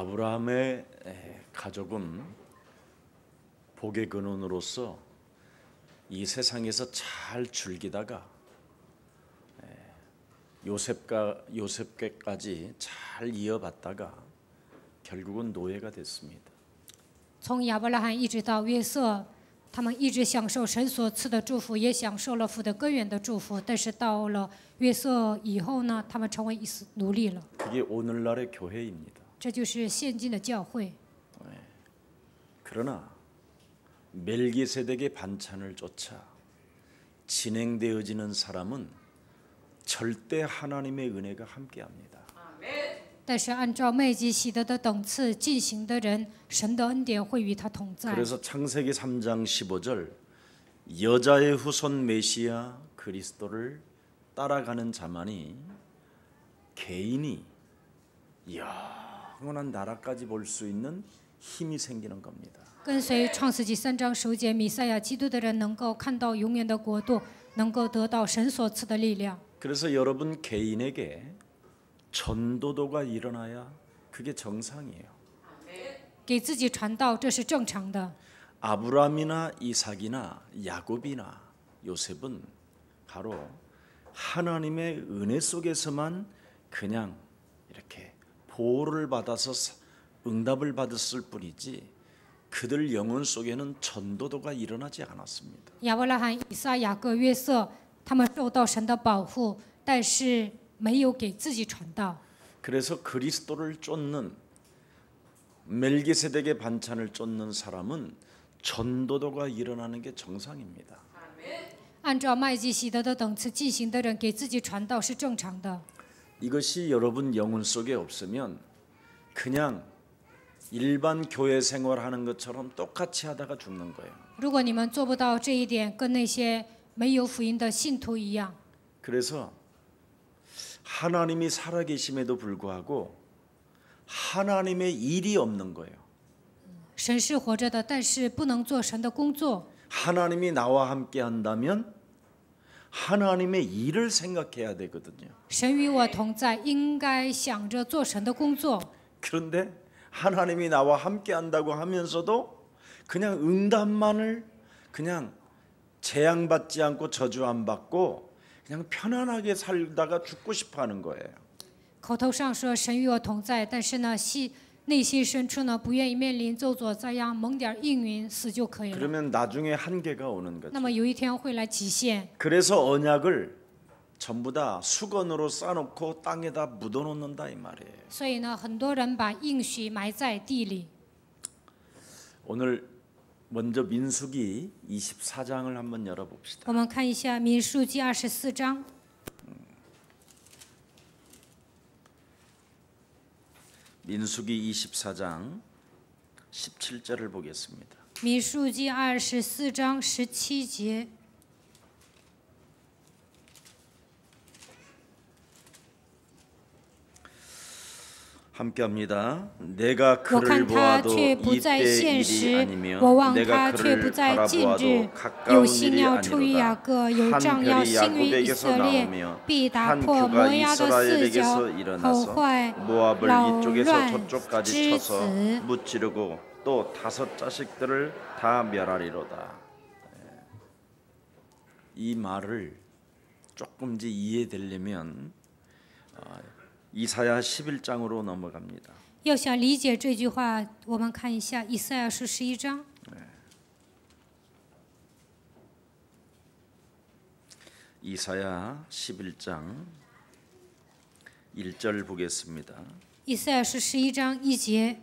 아브라함의 가족은 복의 근원으로서 이 세상에서 잘 즐기다가 요셉께까지 잘 이어받다가 결국은 노예가 됐습니다. 从亚伯拉罕一直到约瑟，他们一直享受神所赐的祝福，也享受了父的根源的祝福。但是到了约瑟以后呢，他们成为奴隶了。 그게 오늘날의 교회입니다. 这就是现今的教会。 그러나 멜기세덱의 반찬을 쫓아 진행되어지는 사람은 절대 하나님의 은혜가 함께합니다. 但是按照麦基洗德的等次进行的人，神的恩典会与他同在。 그래서 창세기 3장 15절 여자의 후손 메시아 그리스도를 따라가는 자만이 개인이 영원한 나라까지 볼 수 있는 힘이 생기는 겁니다. 跟随创世纪3章首节弥赛亚基督的人，能够看到永远的国度，能够得到神所赐的力量。 그래서 여러분 개인에게 전도도가 일어나야 그게 정상이에요. 给自己传道，这是正常的。 아브라함이나 이삭이나 야곱이나 요셉은 바로 하나님의 은혜 속에서만 그냥 이렇게 보호를 받아서 응답을 받았을 뿐이지 그들 영혼 속에는 전도도가 일어나지 않았습니다. 亚伯拉罕、以撒、雅各、约瑟，他们受到神的保护，但是没有给自己传道。 그래서 그리스도를 쫓는 멜기세덱의 반찬을 쫓는 사람은 전도도가 일어나는 게 정상입니다. 按照麦基洗德的等次进行的人，给自己传道是正常的。 이것이 여러분 영혼 속에 없으면 그냥 일반 교회 생활하는 것처럼 똑같이 하다가 죽는 거예요. 如果你们做不到这一点，跟那些没有福音的信徒一样。 그래서 하나님이 살아계심에도 불구하고 하나님의 일이 없는 거예요. 神是活着的，但是不能做神的工作。 하나님이 나와 함께 한다면 하나님의 일을 생각해야 되거든요. 神与我同在，应该想着做神的工作。 그런데 하나님이 나와 함께 한다고 하면서도 그냥 응답만을 그냥 재앙받지 않고 저주 안 받고 그냥 편안하게 살다가 죽고 싶어 하는 거예요. 口头上说神与我同在，但是呢，内心深处呢，不愿意面临咒诅，这样蒙点应允死就可以了。 그러면 나중에 한계가 오는 거죠. 那么有一天会来极限。 그래서 언약을 전부 다 수건으로 싸놓고 땅에다 묻어놓는다 이 말이에요. 所以呢，很多人把应许埋在地里。 오늘 먼저 민수기 24장을 한번 열어봅시다. 我们看一下民数记24章。 민수기 24장 17절을 보겠습니다. 民数记24章17节。 함께합니다. 내가 我 그를 看他 보아도 却不在 이때 现 일이 实， 아니며 我望 내가 他却不 그를 在近日 바라보아도 。有 가까운 心 일이 要出于雅 아니로다. 各，有 한 杖要 별이 兴于以 야곱에게서 色列， 나오며 必打 한 破 표가 摩押的四角， 이스라엘에게서 好 일어나서 坏 모압을 扰 이쪽에서 乱 저쪽까지 之 쳐서 子。 무찌르고 또 5 자식들을 다 멸하리로다. 이 말을 조금 이제 이해되려면 이사야 11장으로 넘어갑니다. 要想理解这句话，我们看一下以赛亚书11章。 이사야 11장 1절 보겠습니다. 以赛亚书11章1节。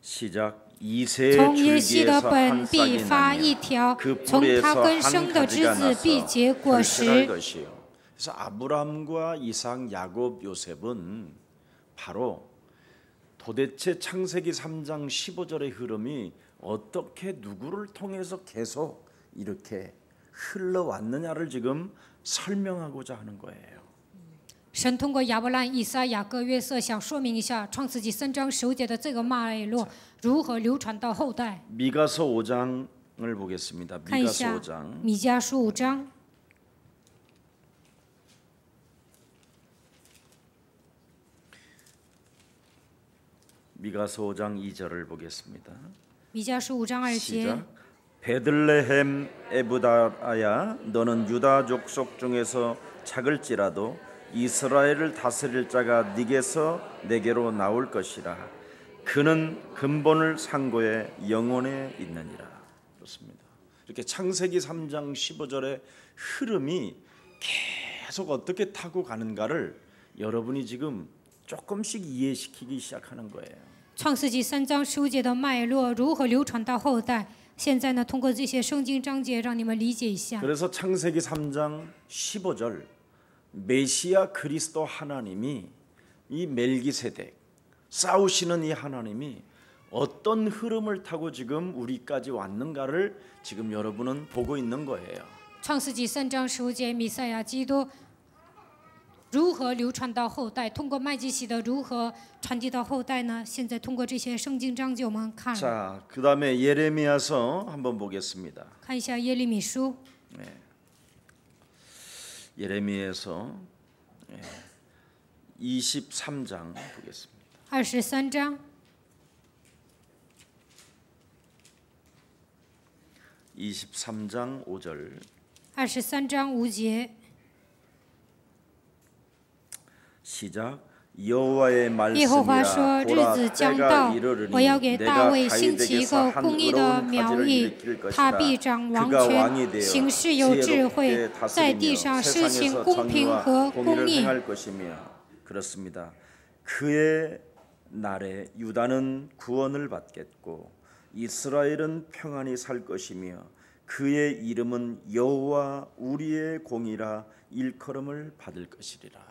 시작. 이새 从耶西的 줄기에서 本 한 必 싹이 发 나며 一条， 그 从它 뿌리에서 根 한 生的枝 가지가 子必 나서 结果 결실할 实。 것이요. 그래서 아브라함과 이삭, 야곱, 요셉은 바로 도대체 창세기 3장 15절의 흐름이 어떻게 누구를 통해서 계속 이렇게 흘러왔느냐를 지금 설명하고자 하는 거예요. 神通过亚伯兰、以撒、雅各、约瑟，想说明一下创世纪3章9节的这个脉络如何流传到后代。 미가서 5장을 보겠습니다. 看一 미가서 下 5장. 米迦书5章。 5 미가서 5장 2절을 보겠습니다. 米迦书5章2节 시작. 베들레헴 에브다야 너는 유다 족속 중에서 작을지라도 이스라엘을 다스릴 자가 네게서 내게로 나올 것이라. 그는 근본을 상고에 영원에 있느니라. 그렇습니다. 이렇게 창세기 3장 15절의 흐름이 계속 어떻게 타고 가는가를 여러분이 지금 조금씩 이해시키기 시작하는 거예요. 创世纪3章15节的脉络如何流传到后代？现在呢，通过这些圣经章节，让你们理解一下。 그래서 창세기 3장 15절 메시아 그리스도 하나님이 이 멜기세덱 싸우시는 이 하나님이 어떤 흐름을 타고 지금 우리까지 왔는가를 지금 여러분은 보고 있는 거예요. 创世纪3章15节，弥赛亚基督如何流传到后代？通过麦基洗德如何传递到后代呢？现在通过这些圣经章节，我们看 자, 그다음에 예레미야서 한번 보겠습니다. 看一下耶利米书 예레미야서 23장 보겠습니다. 23章 23장 5절 23章5节 시작. 여호와의 耶和华 말씀이라 说：“日 보라 子将 때가 到，我 이르르니 要给大 내가 卫兴起一 다윗에게서 个 한 公义的 의로운 苗 가지를 裔， 일으킬 他 것이라. 必掌王 그가 权， 왕이 되어 行事有智慧， 지혜롭게 在地 다스리며 上施行 세상에서 公平 정의와 和公 공의를 义。 행할 것이며 그렇습니다. 그의 날에 유다는 구원을 받겠고 이스라엘은 평안히 살 것이며 그의 이름은 여호와 우리의 공이라 일컬음을 받을 것이리라.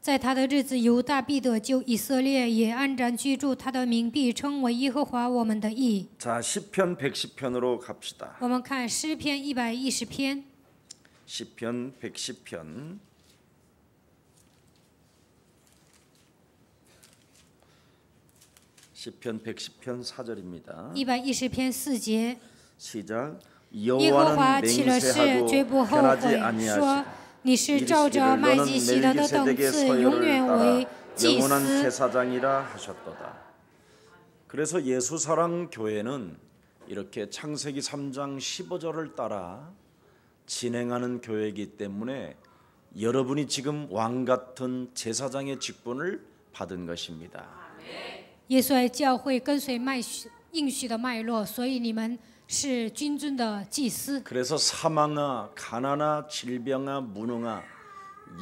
在他的日子，犹大必得救，以色列也安然居住，他的名必称为耶和华我们的义。 자, 시편 110편으로 갑시다. 我们看诗篇110篇， 시편 110편 시편 110편 4절입니다. 110篇4节， 시작. 耶和华 여호와는 起了誓， 맹세하고 绝不后 변하지 悔，说 아니하시고 你是照着麦基洗德的等次，永远为祭 영원한 司。 제사장이라 하셨도다. 그래서 예수사랑 교회는 이렇게 창세기 3장 15절을 따라 진행하는 교회이기 때문에 여러분이 지금 왕 같은 제사장의 직분을 받은 것입니다. 耶稣爱教会跟随应许的脉络，所以你们是君尊的祭司。 그래서 사망아, 가난아, 질병아, 무능아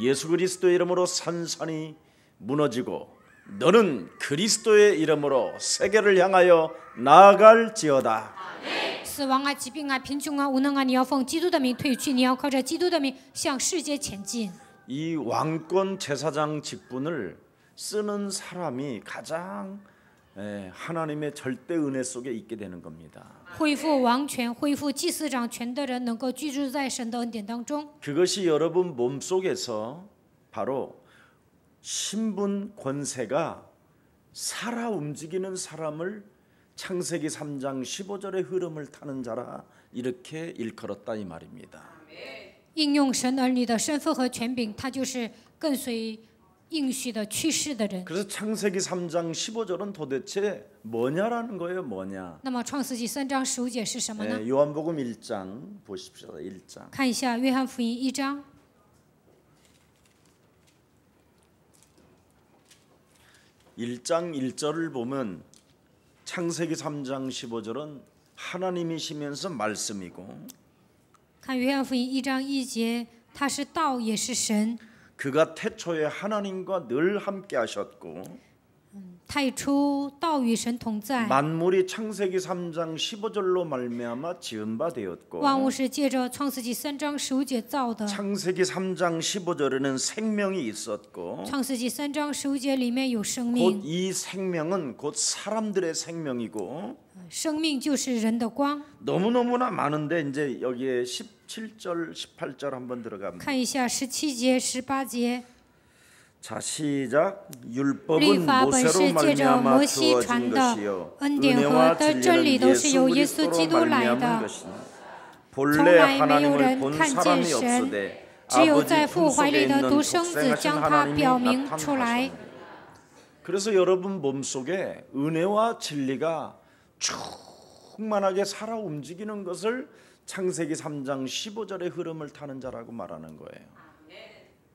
예수 그리스도의 이름으로 산산이 무너지고 너는 그리스도의 이름으로 세계를 향하여 나아갈지어다. 死亡啊、疾病啊、贫穷啊、无能啊，你要奉基督的名退去，你要靠着基督的名向世界前进。 이 왕권 제사장 직분을 쓰는 사람이 가장 하나님의 절대 은혜 속에 있게 되는 겁니다. 恢复王权、恢复祭司长权的人，能够居住在神的恩典当中。 그것이 여러분 몸 속에서 바로 신분 권세가 살아 움직이는 사람을 창세기 3장 15절의 흐름을 타는 자라 이렇게 일컬었다 이 말입니다. 应用神儿女的身份和权柄，他就是跟随应许的趋势的人。 그래서 창세기 3장 15절은 도대체 뭐냐라는 거예요. 뭐냐. 那么创世纪3章15节是什么呢？ 요한복음 1장 보십시오. 1장. 看一下约翰福音1章。 1장 1절을 보면 창세기 3장 15절은 하나님이시면서 말씀이고 看约翰福音1章1节，他是道也是神， 그가 태초에 하나님과 늘 함께 하셨고 太初道与神同在， 만물이 창세기 3장 15절로 말미암아 지은 바 되었고 万物是借着创世纪3章15节造的。 창세기 3장 15절에는 생명이 있었고 创世纪3章15节里面有生 곧 命， 이 생명은 곧 사람들의 생명이고 生命就是人的光。 너무너무나 많은데 이제 여기에 17절 18절 한번 들어갑니다. 看一下17节、18节。 자 시작. 律 율법은 法本 모세로 是借着 말미암아 摩西 주어진 传的， 것이요 恩典和 은혜와 的真理 진리는 都是由 예수 耶稣基 그리스도로 督来 말미암은 的。 것이니 从 본래 来没有 하나님을 人 본 看见 사람이 神， 없으되 只有 아버지 在父怀 품속에 里的 있는 独生子 독생하신 将他 하나님이 表明出来。 나타나셨느니라. 그래서 여러분 몸속에 은혜와 진리가 충만하게 살아 움직이는 것을 창세기 3장 15절의 흐름을 타는 자라고 말하는 거예요.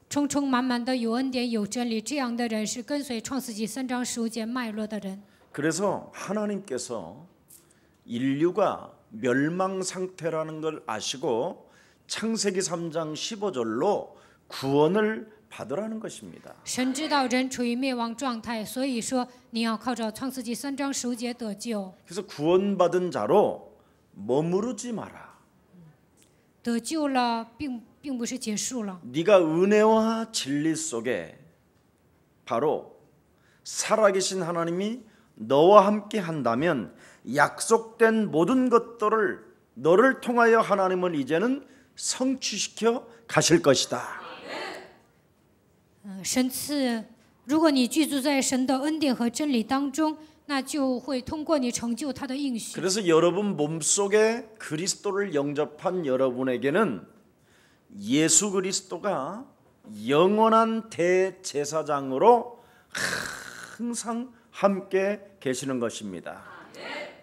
充充满满的有恩典有真理，这样的人是跟随创世纪3章15节脉络的人。 그래서 하나님께서 인류가 멸망 상태라는 걸 아시고 창세기 3장 15절로 구원을 받으라는 것입니다. 神知道人处于灭亡状态，所以说你要靠着创世纪3章15节得救。 그래서 구원받은 자로 머무르지 마라. 得救了，并不是结束了。 네가 은혜와 진리 속에 바로 살아계신 하나님이 너와 함께 한다면 약속된 모든 것들을 너를 통하여 하나님은 이제는 성취시켜 가실 것이다. 神赐，如果你居住在神的恩典和真理当中，那就会通过你成就他的应许。 그래서 여러분 몸속에 그리스도를 영접한 여러분에게는 예수 그리스도가 영원한 대제사장으로 항상 함께 계시는 것입니다.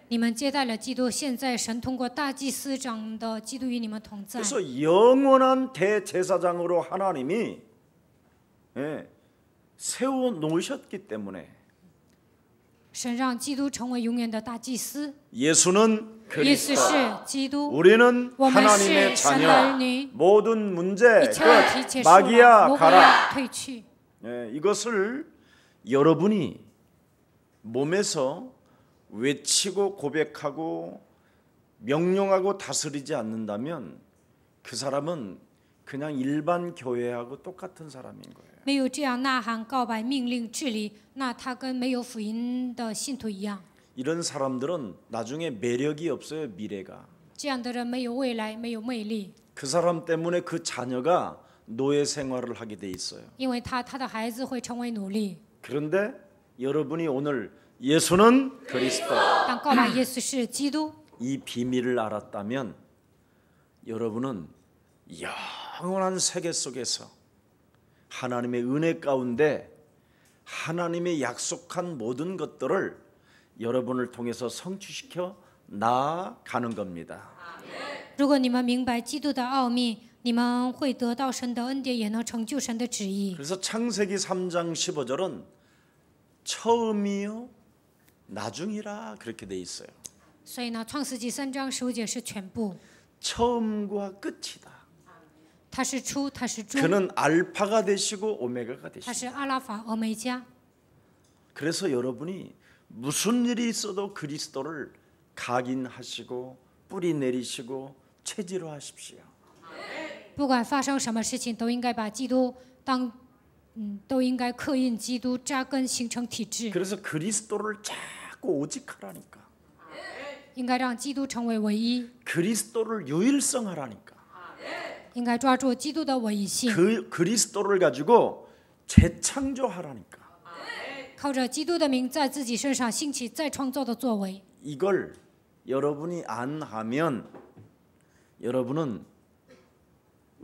你们接待了基督，现在神通过大祭司长的基督与你们同在。 그래서 영원한 대제사장으로 하나님이 세워 놓으셨기 때문에 神让基督成为永远的大祭司。 예수는 意思 그리스도, 是基督， 우리는 我们 하나님의 是神的 자녀. 儿女， 모든 문제 一切问题 끝. 结束了， 마귀야 魔鬼 가라. 退去。 이것을 여러분이 몸에서 외치고 고백하고 명령하고 다스리지 않는다면 그 사람은 그냥 일반 교회하고 똑같은 사람인 거예요. 没有这样呐喊、告白、命令、治理，那他跟没有福音的信徒一样。 이런 사람들은 나중에 매력이 없어요. 미래가. 这样的人没有未来，没有魅力， 그 사람 때문에 그 자녀가 노예 생활을 하게 돼 있어요. 因为他的孩子会成为奴隶。 그런데 여러분이 오늘 예수는 그리스도 当告白耶稣是基督， 이 비밀을 알았다면 여러분은 영원한 세계 속에서 하나님의 은혜 가운데 하나님의 약속한 모든 것들을 여러분을 통해서 성취시켜 나아가는 겁니다. 如果你们明白基督的奥秘，你们会得到神的恩典，也能成就神的旨意。 그래서 창세기 3장 15절은 처음이요 나중이라 그렇게 돼 있어요. 所以呢，创世纪3章15节是全部， 처음과 끝이다. 它是初，它是终， 그는 알파가 되시고 오메가가 它 되시다. 是阿拉法、欧梅加。 그래서 여러분이 무슨 일이 있어도 그리스도를 각인하시고 뿌리 내리시고 체질화하십시오. 不管发生什么事情，都应该把基督都应该刻印基督，扎根形成体制， 그래서 그리스도를 자꾸 오직하라니까. 应该让基督成为唯一， 그리스도를 유일성하라니까. 应该抓住基督的唯一性， 그 그리스도를 가지고 재창조하라니까. 靠着基督的名在自己身上兴起再创造的作为。 이걸 여러분이 안 하면 여러분은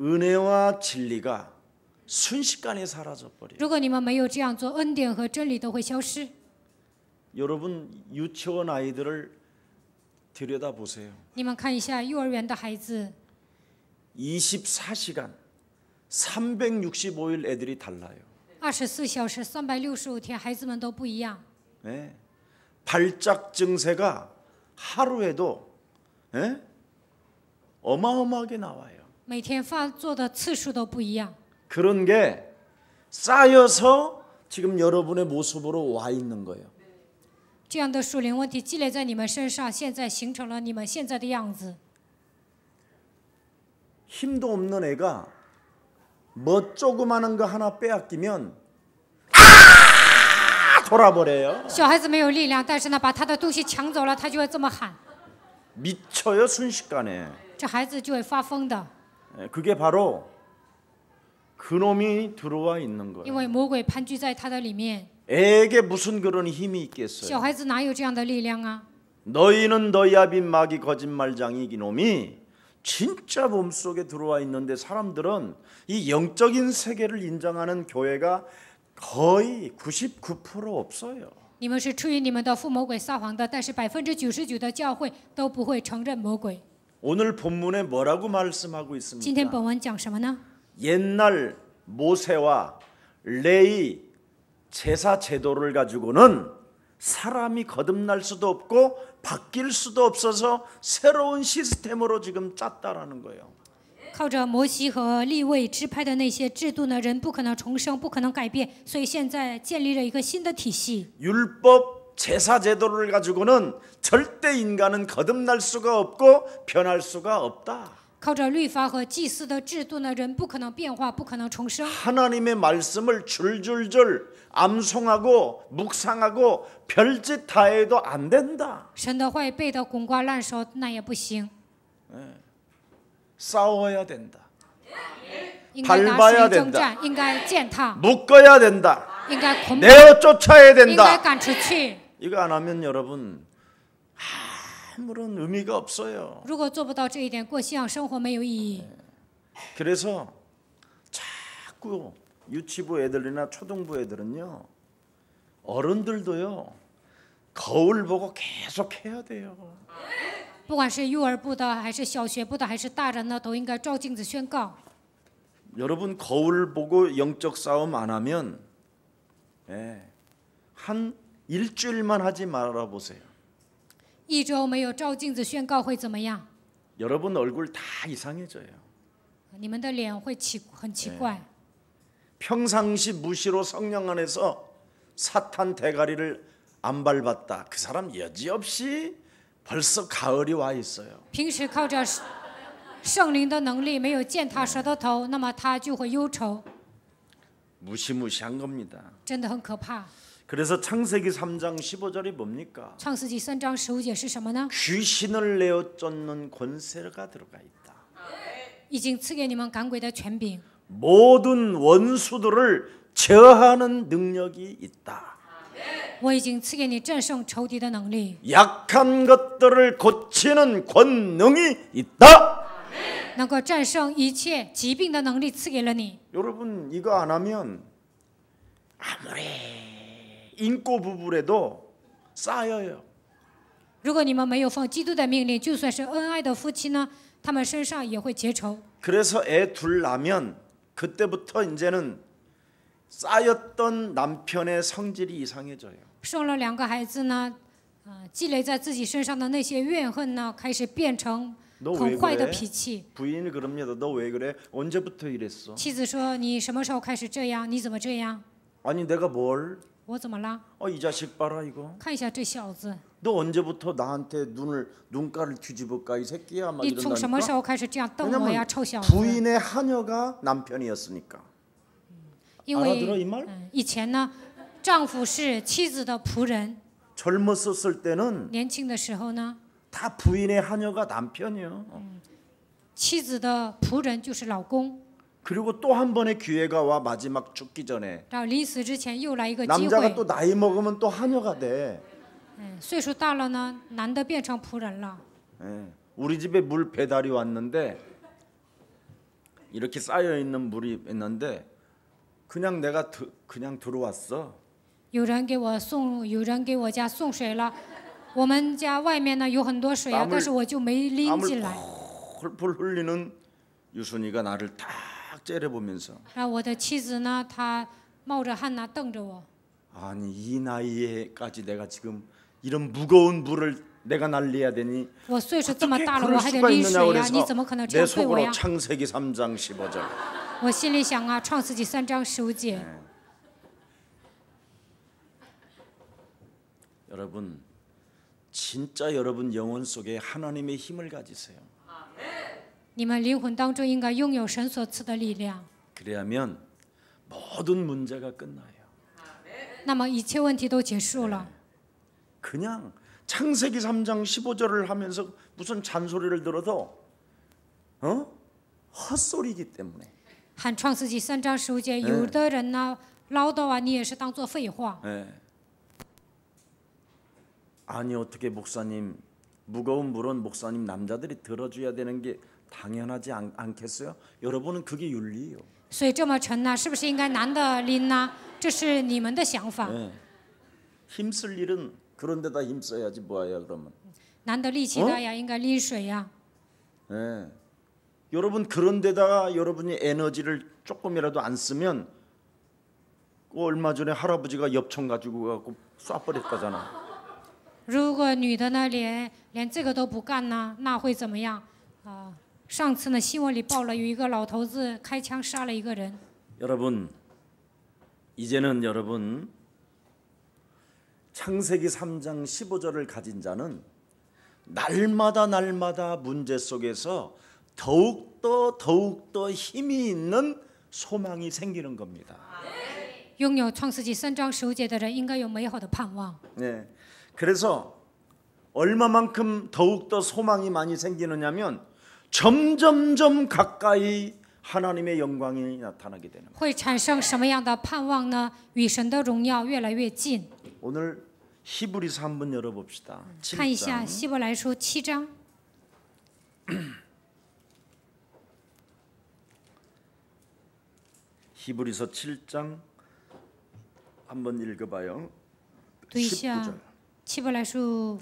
은혜와 진리가 순식간에 사라져 버려요. 如果你们没有这样做，恩典和真理都会消失。 여러분 유치원 아이들을 들여다 보세요. 你们看一下幼儿园的孩子， 24시간 365일 애들이 달라요. 24小时365天，孩子们都不一样。 네. 발작 증세가 하루에도 어마어마하게 나와요. 每天发作的次数都不一样， 그런 게 쌓여서 지금 여러분의 모습으로 와 있는 거예요. 这样的属灵问题积累在你们身上，现在形成了你们现在的样子。 힘도 없는 애가 뭐 조그마한 거 하나 빼앗기면 돌아버려요. 小孩子没有力量，但是呢，把他的东西抢走了，他就会这么喊， 미쳐요 순식간에. 这孩子就会发疯的， 그게 바로 그놈이 들어와 있는 因 거예요. 为魔鬼盘踞在他的里面。 애에게 무슨 그런 힘이 있겠어요. 小孩子哪有这样的力量啊？ 너희는 너희 아빈 마귀 거짓말장이 이놈이 진짜 몸속에 들어와 있는데 사람들은 이 영적인 세계를 인정하는 교회가 거의 99% 없어요. 你们是出于你们的父魔鬼撒谎的，但是99%的教会都不会承认魔鬼。 오늘 본문에 뭐라고 말씀하고 今天 있습니까? 本文讲什么呢？ 옛날 모세와 레위 제사 제도를 가지고는 사람이 거듭날 수도 없고 바뀔 수도 없어서 새로운 시스템으로 지금 짰다라는 거예요. 靠着摩西和利未支派的那些制度呢，人不可能重生，不可能改变，所以现在建立了一个新的体系。 율법 제사 제도를 가지고는 절대 인간은 거듭날 수가 없고 변할 수가 없다. 靠着律法和祭祀的制度呢，人不可能变化，不可能重生。 하나님의 말씀을 줄줄줄 암송하고 묵상하고 별짓 다 해도 안 된다. 神的话背得滚瓜烂熟，那也不行， 싸워야 된다. 应该拿 밟아야 水征 된다. 战，应该践踏， 묶어야 된다. 应该捆绑， 내어 쫓아야 应该 된다. 赶出去。 이거 안 하면 여러분 아무런 의미가 없어요. 如果做不到这一点，过信仰生活没有意义。 그래서 자꾸 유치부 애들이나 초등부 애들은요, 어른들도요, 거울 보고 계속 해야 돼요. 不管是幼儿部的，还是小学部的，还是大人呢，都应该照镜子宣告。 여러분 거울 보고 영적 싸움 안 하면 한 일주일만 하지 말아 보세요. 一周没有照镜子宣告会怎么样？ 여러분 얼굴 다 이상해져요. 你们的脸会很奇怪。 평상시 무시로 성령 안에서 사탄 대가리를 안 밟았다. 그 사람 여지없이 벌써 가을이 와 있어요. 平时靠着圣灵的能力没有践踏蛇的头，那么他就会忧愁， 무시무시한 겁니다. 真的很可怕。 그래서 창세기 3장 15절이 뭡니까? 创世纪3章15节是什么呢？ 귀신을 내어 쫓는 권세가 들어가 있다. 已经赐给你们赶鬼的权柄， 모든 원수들을 제어하는 능력이 있다. 我已经赐给你战胜仇敌的能力， 약한 것들을 고치는 권능이 있다. 能够战胜一切疾病的能力赐给了你。 여러분 이거 안 하면 아무리 인고 부부래도 쌓여요. 如果你们没有奉基督的命令，就算是恩爱的夫妻呢，他们身上也会结仇。 그래서 애 둘 낳으면 그때부터 이제는 쌓였던 남편의 성질이 이상해져요. 生了2个孩子呢，积累在自己身上的那些怨恨呢，开始变成 너 왜 很坏的 그래? 脾气。 부인이 그럽니다. 너 왜 그래? 언제부터 이랬어? 妻子说：“你什么时候开始这样？你怎么这样？ 아니 내가 뭘? 我怎么了？ 이 자식 봐라 이거. 看一下这小子， 너 언제부터 나한테 눈가를 뒤집을까 이 새끼야 막 你从什么时 이런다니까. 候开始这样瞪我呀， 왜냐면 臭小子？ 부인의 하녀가 남편이었으니까. 因 알아들어 为 이 말? 以前呢，丈夫是妻子的仆人， 젊었을 때는 年轻的时候呢， 다 부인의 하녀가 남편이요. 妻子的仆人就是老公。 그리고 또 한 번의 기회가 와 마지막 죽기 전에 然后临死之前又来一个机 남자가 会， 또 나이 먹으면 또 하녀가 돼. 岁数大了呢，男的变成仆人了。 우리 집에 물 배달이 왔는데 이렇게 쌓여 있는 물이 있는데 그냥 내가 그냥 들어왔어. 有人给我家送水了，我们家外面呢有很多水啊， 땀을 但是我就没拎 땀을 进来。 펄펄 흘리는 유순이가 나를 딱 째려보면서 然后我的妻子呢，她冒着汗呐瞪着我。 아니 이 나이에까지 내가 지금 이런 무거운 물을 내가 날려야 되니 我岁数这么 어떻게 大了， 그럴 我还得 수가 拎 있느냐 水呀，你 그래서 怎么可能这 내 样对我 속으로 呀？ 창세기 3장 15절 我心里想啊，《创世纪3章15节， 여러분 진짜 여러분 영혼 속에 하나님의 힘을 가지세요. 你们灵魂当中应该拥有神所赐的力量， 그래야면 모든 문제가 끝나요. 那么一切问题都结束了。 그냥 창세기 3장 15절을 하면서 무슨 잔소리를 들어도 헛소리이기 때문에 喊《创世纪3章15节，有的人呢唠叨啊，你也是当做废话。 아니 어떻게 목사님 무거운 물은 목사님 남자들이 들어줘야 되는 게 당연하지 않겠어요? 여러분은 그게 윤리예요. 水这么沉呢，是不是应该男的拎呢？这是你们的想法。 예. 힘쓸 일은 그런 데다 힘써야지 뭐야 그러면. 男的力气大呀，应该拎水呀。 예. 여러분 그런 데다가 여러분이 에너지를 조금이라도 안 쓰면 얼마 전에 할아버지가 엽총 가지고 가고 쏴버렸다잖아. 如果女的呢，连这个都不干呢，那会怎么样？上次呢，新闻里报了有一个老头子开枪杀了一个人。 여러분 이제는 여러분 창세기 3장 15절을 가진 자는 날마다 문제 속에서 더욱더 힘이 있는 소망이 생기는 겁니다. 拥有创世纪3章15节的人，应该有美好的盼望。 네, 그래서 얼마만큼 더욱더 소망이 많이 생기느냐면 점점점 가까이 하나님의 영광이 나타나게 되는 거예요. 会产生什么样的盼望呢？与神的荣耀越来越近。 오늘 히브리서 한번 열어봅시다. 看一下 7장. 希伯来书7章。 히브리서 7장 한번 읽어봐요. 读一下 19절. 希伯来书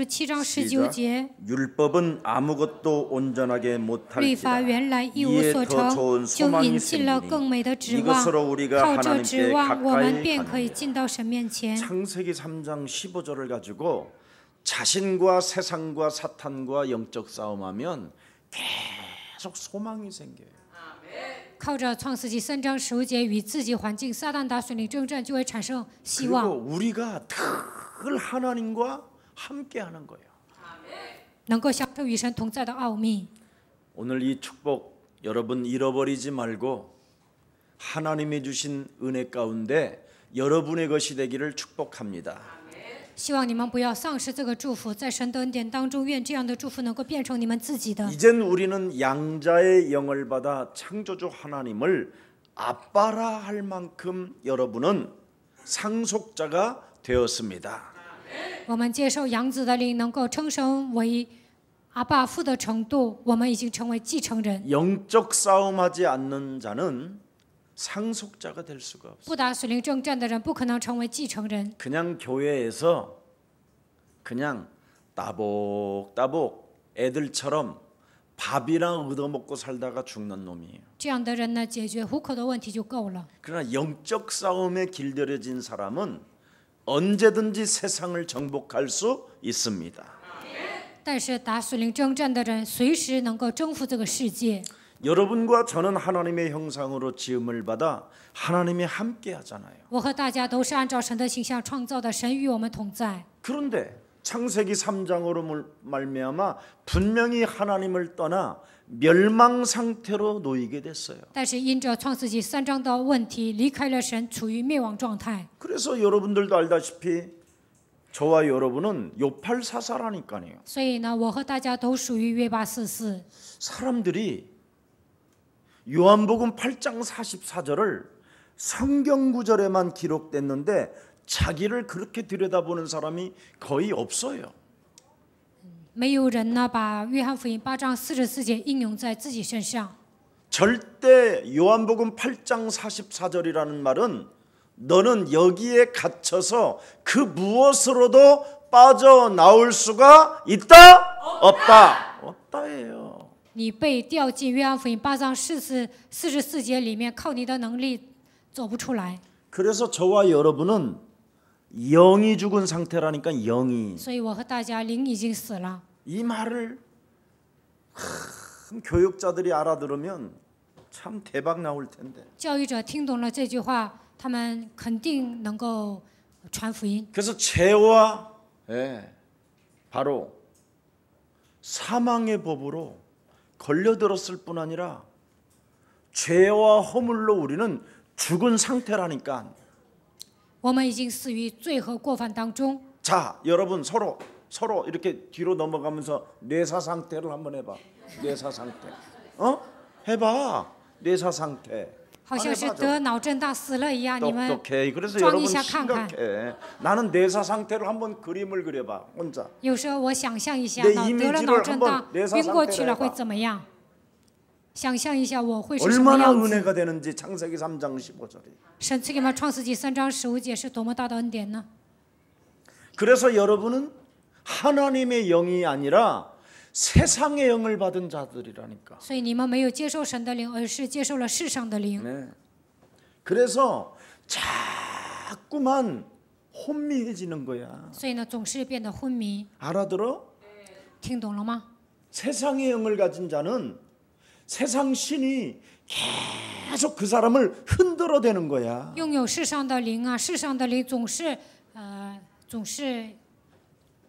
7章19节。 율법은 아무것도 온전하게 律 못할지라 法原来一无 이에 所 더 成， 좋은 就 소망이 引进了更 생기니 美的指望。 이것으로 우리가 靠这指 하나님께 望，我们 가까이 便可以 가느니 进到神面前。 창세기 3장 15절을 가지고 자신과 세상과 사탄과 영적 싸움하면 계속 소망이 생겨요. 靠着创世纪3章15节与自己环境撒旦打水灵征战，就会产生希 그리고 望， 우리가 늘 하나님과 함께하는 거예요. 能够享受与神同在的奥秘。 오늘 이 축복 여러분 잃어버리지 말고 하나님이 주신 은혜 가운데 여러분의 것이 되기를 축복합니다. 希望你们不要丧失这个祝福，在神的恩典当中，愿这样的祝福能够变成你们自己的。 이젠 우리는 양자의 영을 받아 창조주 하나님을 아빠라 할 만큼 여러분은 상속자가 되었습니다. 我们接受养子的灵，能够称神为阿爸父的程度，我们已经成为继承人。 영적 싸움하지 않는 자는 상속자가 될 수가 없어요. 不打水灵征战的人，不可能成为继承人。 그냥 교회에서 그냥 따복따복 애들처럼 밥이랑 얻어먹고 살다가 죽는 놈이에요. 这样的人呢，解决糊口的问题就够了。 그러나 영적 싸움에 길들여진 사람은 언제든지 세상을 정복할 수 있습니다. 但是打水灵征战的人，随时能够征服这个世界。 여러분과 저는 하나님의 형상으로 지음을 받아 하나님이 함께 하잖아요. 我和大家都是按照神的形象创造的，神与我们同在。 그런데 창세기 3장으로 말미암아 분명히 하나님을 떠나 멸망 상태로 놓이게 됐어요. 但是因着创世纪3章的问题，离开了神，处于灭亡状态。 그래서 여러분들도 알다시피 저와 여러분은 요팔사사라니까요. 所以呢，我和大家都属于约巴44。 사람들이 요한복음 8장 44절을 성경 구절에만 기록됐는데 자기를 그렇게 들여다보는 사람이 거의 없어요. 没有人呢把约翰福音8章44节应用在自己身上。 절대 요한복음 8장 44절이라는 말은 너는 여기에 갇혀서 그 무엇으로도 빠져나올 수가 있다? 없다? 없다예요. 你被掉进约翰福音8章44节里面，靠你的能力走不出来。 그래서 저와 여러분은 영이 죽은 상태라니까 영이. 所以我和大家灵已经死了。 이 말을 교육자들이 알아들으면 참 대박 나올 텐데. 教育者听懂了这句话，他们肯定能够传福音。 그래서 죄와 바로 사망의 법으로 걸려들었을 뿐 아니라 죄와 허물로 우리는 죽은 상태라니까. 我们已经死于罪和过犯当中。 자, 여러분 서로 이렇게 뒤로 넘어가면서 뇌사 상태를 한번 해봐. 뇌사 상태. 해봐. 뇌사 상태. 好像是得脑震荡死了一样，你们 똑똑해. 그래서 装 여러분 一下看看。 심각해. 나는 뇌사 상태를 한번 그림을 그려봐. 혼자. 有时候我想象一下， 내 得了 이미지를 脑震荡 한번 ， 내사 晕过 상태를 去了会 해봐. 怎么样？想象一下我会是什么 얼마나 样子。 은혜가 되는지 창세기 3장 15절이. 神赐给我们创世纪3章15节是多么大的恩典呢？ 그래서 여러분은 하나님의 영이 아니라 세상의 영을 받은 자들이라니까. 所以你们没有接受神的灵，而是接受了世上的灵。 네. 그래서 자꾸만 혼미해지는 거야. 所以呢，总是变得昏迷。 알아들어? 听懂了吗？ 세상의 영을 가진 자는 세상 신이 계속 그 사람을 흔들어대는 거야. 拥有世上的灵啊，世上的灵总是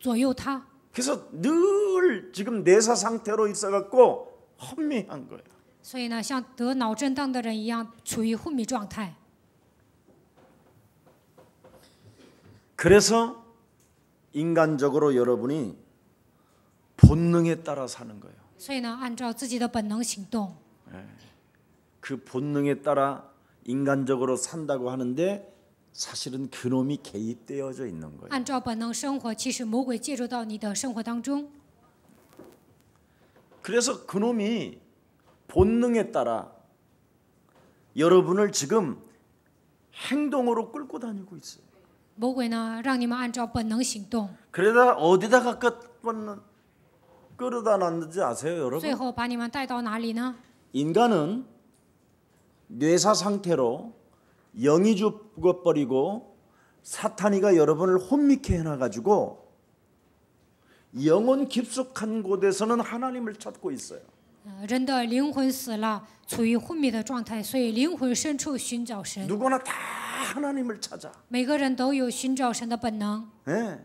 左右他。 그래서 늘 지금 내사 상태로 있어갖고 혼미한 거야. 所以呢，像得脑震荡的人一样，处于昏迷状态。 그래서 인간적으로 여러분이 본능에 따라 사는 거예요. 所以呢，按照自己的本能行动。 그 본능에 따라 인간적으로 산다고 하는데 사실은 그놈이 개입되어져 있는 거예요. 按照本能生活，其实魔鬼介入到你的生活当中。 그래서 그놈이 본능에 따라 여러분을 지금 행동으로 끌고 다니고 있어요. 魔鬼呢，让你们按照本能行动， 그러다 어디다가 끌어다 놨는지 아세요, 最 여러분? 后把你们带到哪里呢？ 인간은 뇌사 상태로 영이 죽어버리고 사탄이가 여러분을 혼미케 해놔가지고 영혼 깊숙한 곳에서는 하나님을 찾고 있어요. 人的灵魂死了，处于昏迷的状态，所以灵魂深处寻找神。 누구나 다 하나님을 찾아. 每个人都有寻找神的本能。 네.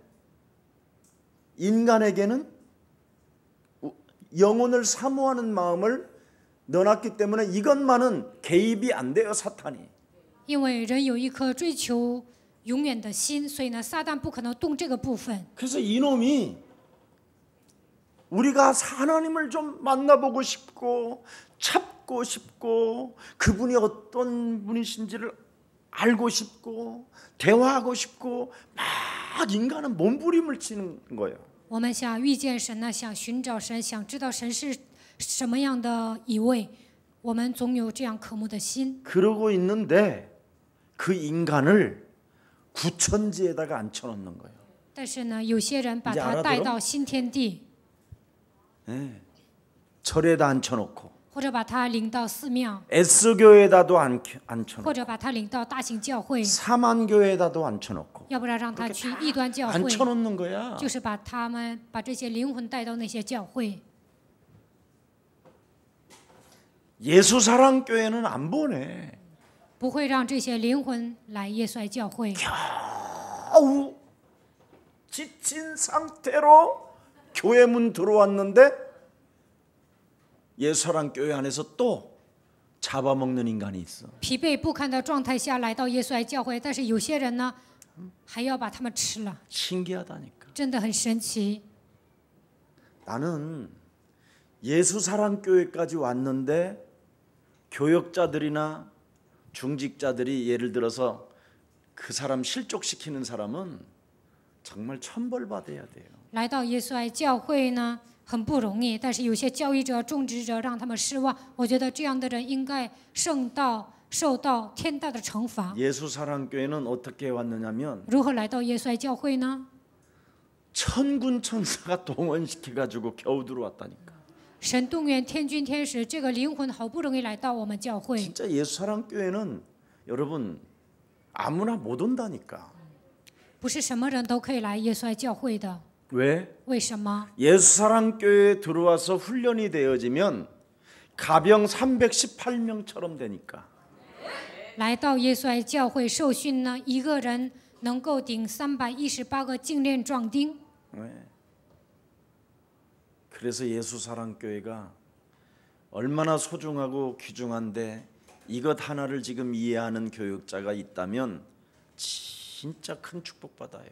인간에게는 영혼을 사모하는 마음을 넣어놨기 때문에 이것만은 개입이 안 돼요, 사탄이. 因为人有一颗追求永远的心，所以呢，撒旦不可能动这个部分。 그래서 이놈이 우리가 하나님을 좀 만나보고 싶고 찾고 싶고 그분이 어떤 분이신지를 알고 싶고 대화하고 싶고 막 인간은 몸부림을 치는 거예요. 我们想遇见神呢，想寻找神，想知道神是什么样的一位，我们总有这样渴慕的心。 그러고 있는데 그 인간을 구천지에다가 앉혀놓는 거예요. 但是呢，有些人把 이제 他 알아들어? 带到新天地， 네. 절에다 앉혀놓고 或者把他领到寺庙， S교에다도 앉혀놓고 或者把他领到大型教会， 사만교에다도 앉혀놓고 要不然让他去异端教会， 앉혀놓는 거야. 就是把这些灵魂带到那些教会。 예수사랑교회는 안 보내. 不会让这些灵魂来耶稣爱教会。 아우 지친 상태로 교회 문 들어왔는데 예수사랑교회 안에서 또 잡아먹는 인간이 있어. 疲惫不堪的状态下来到耶稣爱教会，但是有些人呢，还要把他们吃了， 신기하다니까. 真的很神奇。 나는 예수사랑교회까지 왔는데 교역자들이나 중직자들이 예를 들어서 그 사람 실족시키는 사람은 정말 천벌받아야 돼요. 来到耶稣爱教会呢，很不容易，但是有些教育者、种植者让他们失望，我觉得这样的人应该受到天大的惩罚。 예수사랑교회는 어떻게 왔느냐면 如何来到耶稣爱教会呢？ 천군 천사가 동원시켜가지고 겨우 들어왔다니까. 神动员天军天使，这个灵魂好不容易来到我们教会。 진짜 예수사랑교회는 여러분 아무나 못 온다니까. 不是什么人都可以来耶稣爱教会的。 왜? 为什么？ 예수사랑교회에 들어와서 훈련이 되어지면 가병 318명처럼 되니까. 来到耶稣爱教会受训呢，一个人能够顶318个精练壮丁。 네. 그래서 예수사랑교회가 얼마나 소중하고 귀중한데 이것 하나를 지금 이해하는 교육자가 있다면 진짜 큰 축복받아요.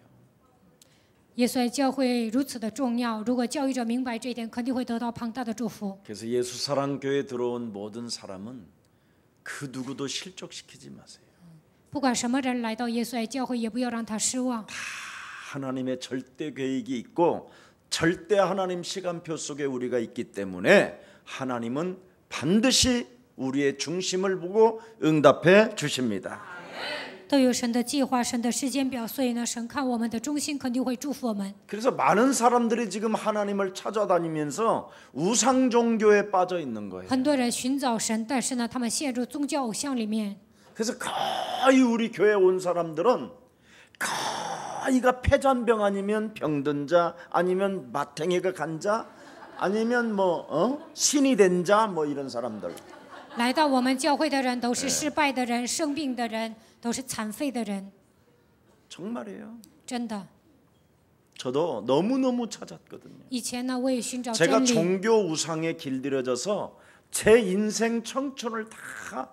耶稣爱教会如此的重要，如果教育者明白这一点，肯定会得到庞大的祝福。 그래서 예수사랑교회에 들어온 모든 사람은 그 누구도 실족시키지 마세요. 不管什么人来到耶稣爱教会，也不要让他失望。 하나님의 절대 계획이 있고 절대 하나님 시간표 속에 우리가 있기 때문에 하나님은 반드시 우리의 중심을 보고 응답해 주십니다. 都有神的计划、神的时间表，所以呢，神看我们的中心肯定会祝福我们。 그래서 많은 사람들이 지금 하나님을 찾아다니면서 우상 종교에 빠져 있는 거예요. 很多人寻找神，但是呢，他们陷入宗教偶像里面。 그래서 거의 우리 교회 온 사람들은 거의가 폐잔병 아니면 병든 자 아니면 마탱이가 간 자 아니면 신이 된 자 이런 사람들. 来到我们教会的人都是失败的人、生病的人，都是残废的人， 정말이에요. 真的。 저도 너무너무 찾았거든요. 以前呢，我也寻找 제가 真理， 종교 우상에 길들여져서 제 인생 청춘을 다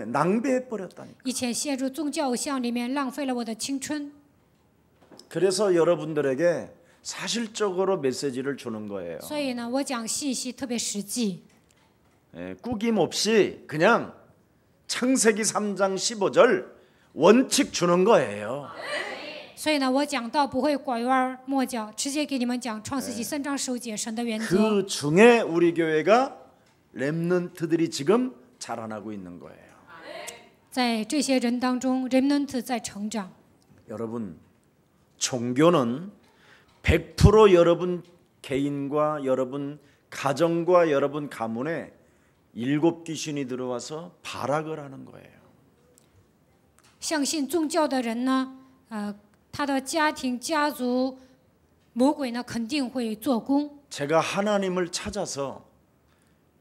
낭비해 버렸다니까. 以前陷入宗教偶像里面，浪费了我的青春。 그래서 여러분들에게 사실적으로 메시지를 주는 거예요. 所以呢，我讲信息特别实际， 꾸김 없이 그냥 창세기 3장 15절 원칙 주는 거예요. 所以呢，我讲到不会拐弯抹角，直接给你们讲创世纪3章10节神的原则。 그 중에 우리 교회가 렘넌트들이 지금 자라나고 있는 거예요. 在这些人当中 ，remnant 在成长。 여러분, 종교는 100% 여러분 개인과 여러분 가정과 여러분 가문에 7 귀신이 들어와서 발악을 하는 거예요. 相信宗教的人呢，他的家庭、家族，魔鬼呢肯定会做工。 제가 하나님을 찾아서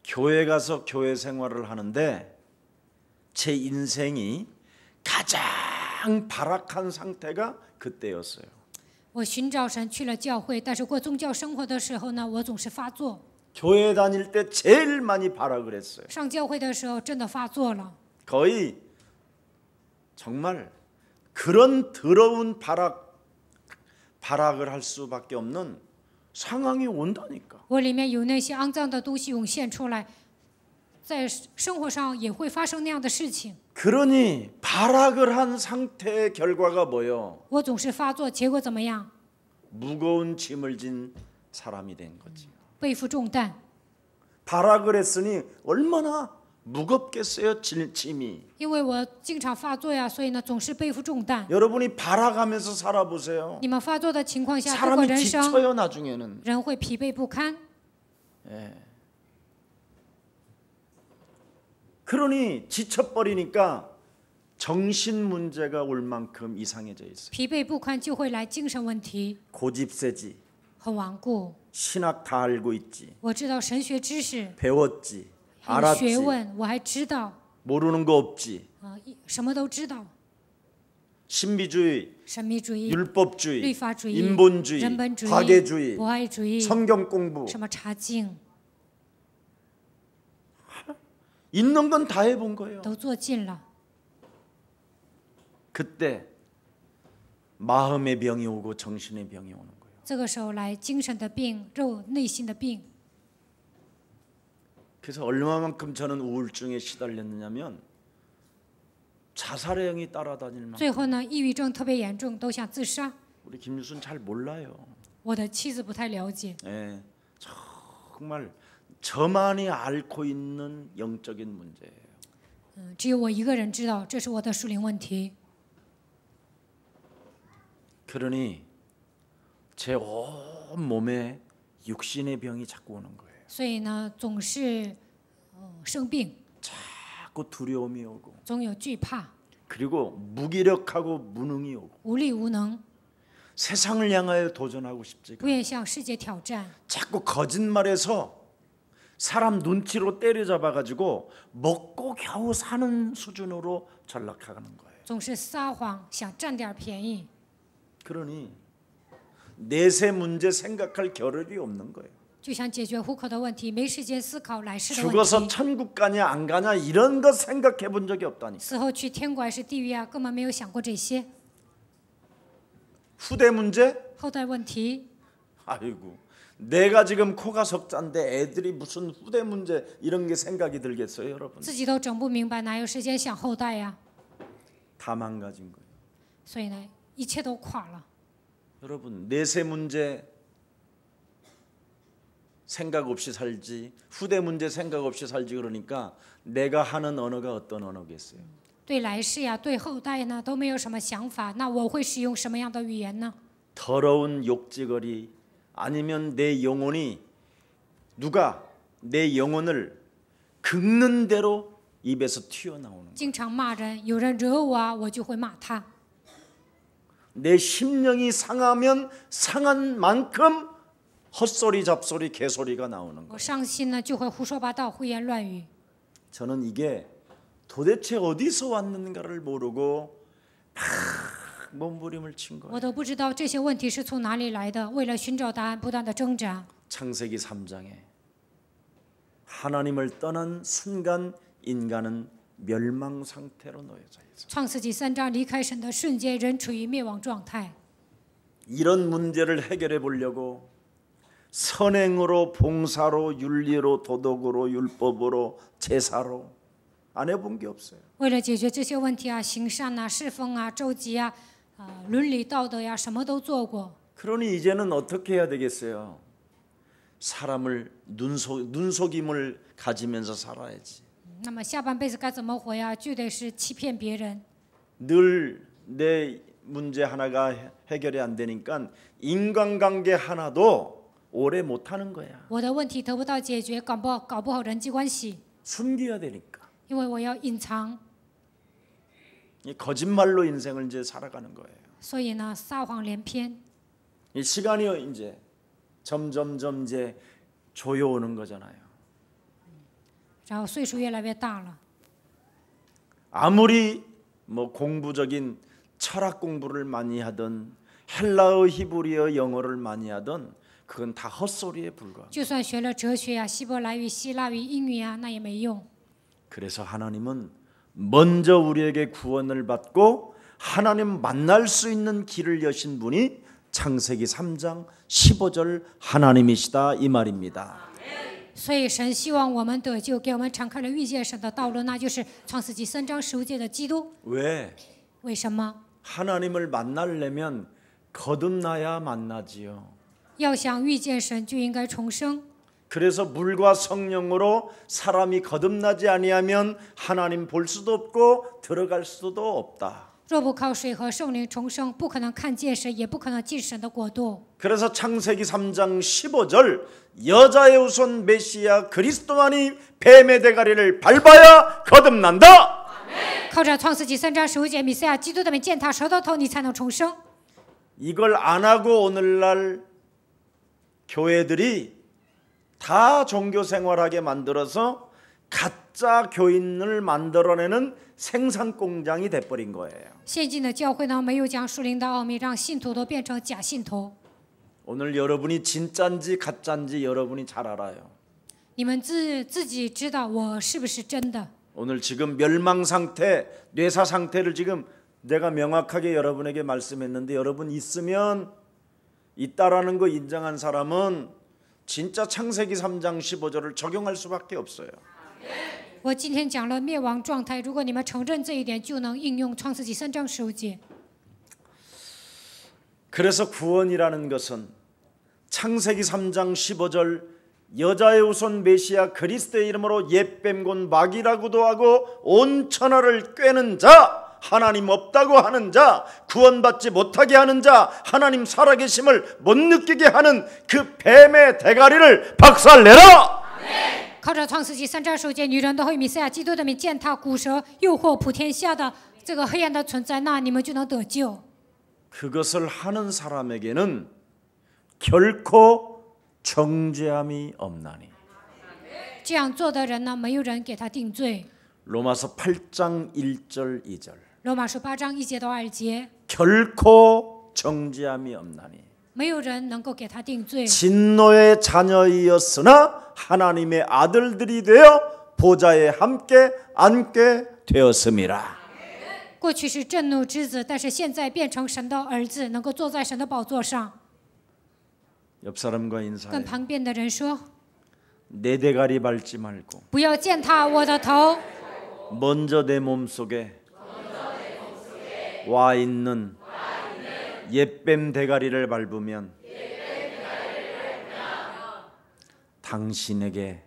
교회 가서 교회 생활을 하는데 제 인생이 가장 발악한 상태가 그때였어요. 我寻找神去了教会，但是过宗教生活的时候呢，我总是发作。 교회 다닐 때 제일 많이 발악을 했어요. 上教会的时候真的发作了， 거의 정말 그런 더러운 발악을 할 수밖에 없는 상황이 온다니까. 我里面有那些肮脏的东西涌现出来，在生活上也会发生那样的事情。 그러니 발악을 한 상태의 결과가 뭐요? 我总是发作，结果怎么样？ 무거운 짐을 진 사람이 된 거지. 背负重担。 발악을 했으니 얼마나 무겁겠어요, 짐이. 因为我经常发作呀，所以呢总是背负重担。 여러분이 발악하면서 살아보세요. 你们发作的情况下，度过 사람이 人生， 지쳐요, 나중에는. 人会疲惫不堪。 그러니 지쳐버리니까 정신 문제가 올 만큼 이상해져 있어요. 疲惫不堪就会来精神问题， 고집세지. 很顽固。 신학 다 알고 있지. 我知道神学知识， 배웠지. 还有学 알았지. 问，我还知道， 모르는 거 없지. 什么都知道。 신비주의, 神秘主义、 율법주의, 律法主义、 인본주의, 人本主义、 과계주의, 博爱主义， 성경 공부. 什么查经， 있는 건 다 해본 거예요. 都做尽了。 그때 마음의 병이 오고 정신의 병이 오는 거예요. 这个时候来精神的病、内心的病。 그래서 얼마만큼 저는 우울증에 시달렸느냐면 자살의 영이 따라다닐 만큼. 最后呢，抑郁症特别严重，都想自杀。 우리 김유순 잘 몰라요. 我的妻子不太了解， 예, 정말 저만이 앓고 있는 영적인 문제예요. 只有我一个人知道，这是我的属灵问题。 그러니 제 온 몸에 육신의 병이 자꾸 오는 거예요. 所以呢，总是生病， 자꾸 두려움이 오고 总有惧怕、 그리고 무기력하고 무능이 오고 无力无能， 세상을 향하여 도전하고 싶지가 不愿向世界挑战， 자꾸 거짓말해서 사람 눈치로 때려잡아가지고 먹고 겨우 사는 수준으로 전락하는 거예요. 总是撒谎，想占点便宜。 그러니 내세 문제 생각할 겨를이 없는 거예요. 就想解决户口的问题，没时间思考来世的问 죽어서 题。 천국 가냐 안 가냐 이런 거 생각해 본 적이 없다니. 死后去天国还是地狱啊，根本没有想过这些 후대 문제? 后代问题。 아이고 내가 지금 코가 석자인데 애들이 무슨 후대 문제 이런 게 생각이 들겠어요, 여러분? 自己都整不明白，哪有时间想后代呀？ 다 망가진 거예요. 所以呢，一切都垮了。 여러분 내세 문제 생각 없이 살지, 후대 문제 생각 없이 살지 그러니까 내가 하는 언어가 어떤 언어겠어요? 对来世呀，对后代呢都没有什么想法，那我会使用什么样的语言呢？ 더러운 욕지거리 아니면 내 영혼이 누가 내 영혼을 긁는 대로 입에서 튀어나오는 거예요. 经常骂人，有人惹我啊，我就会骂他。 내 심령이 상하면 상한 만큼 헛소리 잡소리 개소리가 나오는 거예요. 我伤心呢，就会胡说八道、胡言乱语。 저는 이게 도대체 어디서 왔는가를 모르고 막 몸부림을 친 거예요. 我都不知道这些问题是从哪里来的，为了寻找答案，不断的挣扎。 창세기 3장에 하나님을 떠난 순간 인간은 멸망 상태로 놓여져 있어요. 创世纪3章离开神的瞬间，人处于灭亡状态。 이런 문제를 해결해 보려고 선행으로, 봉사로, 윤리로, 도덕으로, 율법으로, 제사로 안 해본 게 없어요. 为了解决这些问题啊，行善啊、侍奉啊、周集啊、伦理道德呀，什么都做过。 그러니 이제는 어떻게 해야 되겠어요? 사람을 눈속임을 가지면서 살아야지. 那么下半辈子该怎么活呀？就得是欺骗别人。 늘 내 문제 하나가 해결이 안 되니까 인간관계 하나도 오래 못 하는 거야. 我的问题得不到解决，搞不好人际关系， 숨겨야 되니까. 因为我要隐藏， 이 거짓말로 인생을 이제 살아가는 거예요. 所以呢，撒谎连篇。 이 시간이 이제 점점점 이제 조여오는 거잖아요. 然后岁数越来越大了， 아무리 뭐 공부적인 철학 공부를 많이 하든 헬라어, 히브리어, 영어를 많이 하든 그건 다 헛소리에 불과합니다. 就算学了哲学呀、希伯来语、希腊语、英语啊，那也没用。 그래서 하나님은 먼저 우리에게 구원을 받고 하나님 만날 수 있는 길을 여신 분이 창세기 3장 15절 하나님이시다 이 말입니다. 所以神希望我们得救，给我们敞开了遇见神的道路，那就是创世纪3章15节的基督。 왜? 为什么？ 하나님을 만나려면 거듭나야 만나지요. 要想遇见神，就应该重生。 그래서 물과 성령으로 사람이 거듭나지 아니하면 하나님 볼 수도 없고 들어갈 수도 없다. 若不靠水和圣灵重生，不可能看见神，也不可能进神的国度。 그래서 창세기 3장 15절 여자의 후손 메시아 그리스도만이 뱀의 대가리를 밟아야 거듭난다. 靠着创世纪3章15节，弥赛亚基督的名践踏舌头头，你才能重生。 이걸 안 하고 오늘날 교회들이 다 종교 생활하게 만들어서 가짜 교인을 만들어내는 생산 공장이 돼버린 거예요. 现今的教会呢，没有将属灵的奥秘，让信徒都变成假信徒。 오늘 여러분이 진짜인지 가짜인지 여러분이 잘 알아요. 你们自己知道我是不是真的？ 오늘 지금 멸망 상태, 뇌사 상태를 지금 내가 명확하게 여러분에게 말씀했는데 여러분 있으면 있다라는 거 인정한 사람은 진짜 창세기 3장 15절을 적용할 수밖에 없어요. 我今天讲了灭亡状态，如果你们承认这一点，就能应用创世纪3章15节。 그래서 구원이라는 것은 창세기 3장 15절 여자의 후손 메시아 그리스도의 이름으로 옛뱀곤 마귀라고도 하고 온 천하를 꿰는 자, 하나님 없다고 하는 자, 구원받지 못하게 하는 자, 하나님 살아계심을 못 느끼게 하는 그 뱀의 대가리를 박살내라. 靠着创世纪3章15节，女人都会以弥赛亚基督的名践踏古蛇，诱惑普天下的这个黑暗的存在，那你们就能得救。 그것을 하는 사람에게는 결코 정죄함이 없나니. 这样做的人呢，没有人给他定罪。 로마서 8장 1절 2절. 罗马书8章1节到2节， 결코 정죄함이 없나니. 没有人能够给他定罪。 진노의 자녀이었으나 하나님의 아들들이 되어 보좌에 함께 앉게 되었음이라. 过去是震怒之子，但是现在变成神的儿子，能够坐在神的宝座上。 옆 사람과 跟 인사해. 旁边的人说， 내 대가리 밟지 말고 不要践踏我的头， 먼저 내 몸속에 와 있는 옛뱀 대가리를 밟으면 당신에게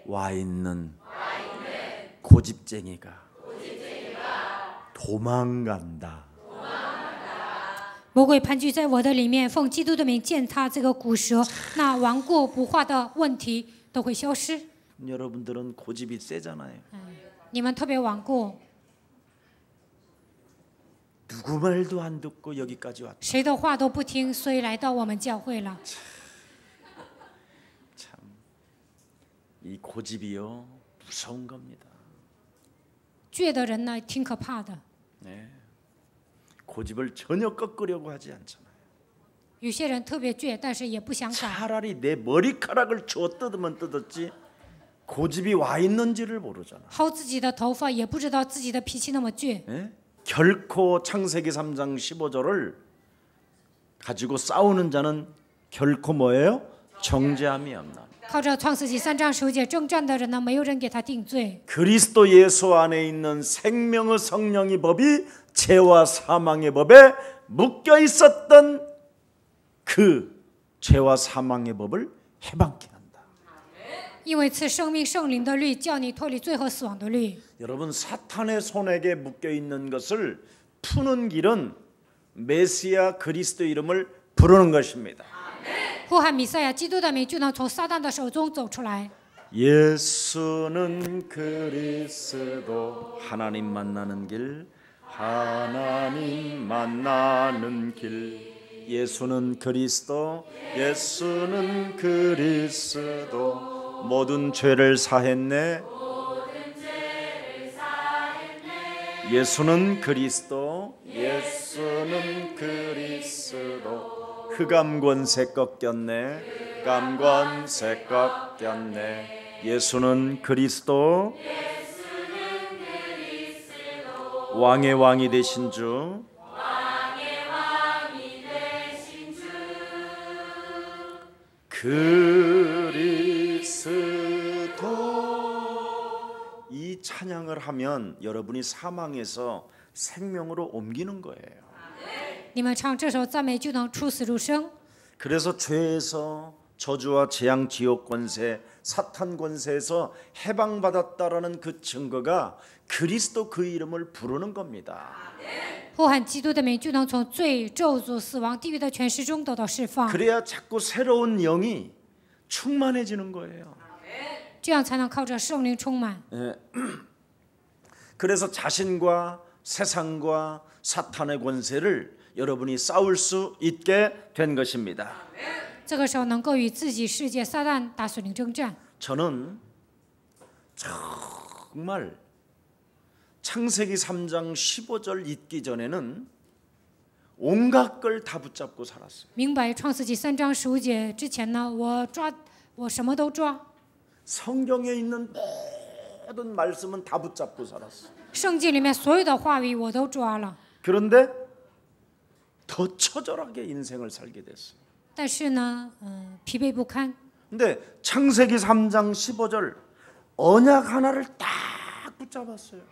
와 있는 고집쟁이가 도망간다. 魔鬼盘踞在我的里面，奉基督的名践踏这个骨蛇，那顽固不化的问题都会消失。 여러분들은 고집이 세잖아요. 你们特别顽固， 누구 말도 안 듣고 여기까지 왔다. 谁的话都不听，所以来到我们教会了。 참, 이 고집이요 무서운 겁니다. 倔的人呢，挺可怕的。 네. 고집을 전혀 꺾으려고 하지 않잖아요. 有些人特别倔，但是也不想改。 차라리 내 머리카락을 주워 뜯으면 뜯었지 고집이 와 있는지를 모르잖아. 薅自己的头发，也不知道自己的脾气那么倔。 예? 결코 창세기 3장 15절을 가지고 싸우는 자는 결코 뭐예요? 정죄함이 없나. 靠着创世纪3章15节征战的人呢，没有人给他定罪。 그리스도 예수 안에 있는 생명의 성령의 법이 죄와 사망의 법에 묶여 있었던 그 죄와 사망의 법을 해방케 한다. 因为赐生命圣灵的律，叫你脱离罪和死亡的律。 여러분 사탄의 손에게 묶여 있는 것을 푸는 길은 메시아 그리스도 이름을 부르는 것입니다. 呼喊弥赛亚基督的名，就能从撒旦的手中走出来。 예수는 그리스도 하나님 만나는 길 하나님 만나는 길 예수는 그리스도 예수는 그리스도 모든 죄를 사했네 예수는 그리스도 예수는 그리스도 흑암 권세 꺾였네 흑암 권세 꺾였네 예수는 그리스도 왕의 왕이 되신 주 그리스도 이 찬양을 하면 여러분이 사망에서 생명으로 옮기는 거예요. 你们唱这首赞美，就能出死入生。 그래서 죄에서 저주와 재앙 지옥 권세 사탄 권세에서 해방받았다라는 그 증거가 그리스도 그 이름을 부르는 겁니다. 呼喊基督的名，就能从罪、咒诅、死亡、地狱的权势中得到释放。 그래야 자꾸 새로운 영이 충만해지는 거예요. 这样才能靠着圣灵充满。 그래서 자신과 세상과 사탄의 권세를 여러분이 싸울 수 있게 된 것입니다. 这个时候能够与自己、世界、撒旦打属灵征战。 저는 정말 창세기 3장 15절 읽기 전에는 온갖 걸 다 붙잡고 살았어요. 明白创世纪3章15节之前呢，我什么都抓。 성경에 있는 모든 말씀은 다 붙잡고 살았어요. 圣经里面所有的话语我都抓了， 그런데 더 처절하게 인생을 살게 됐어요. 但是呢，疲惫不堪。 근데 창세기 3장 15절 언약 하나를 딱 붙잡았어요.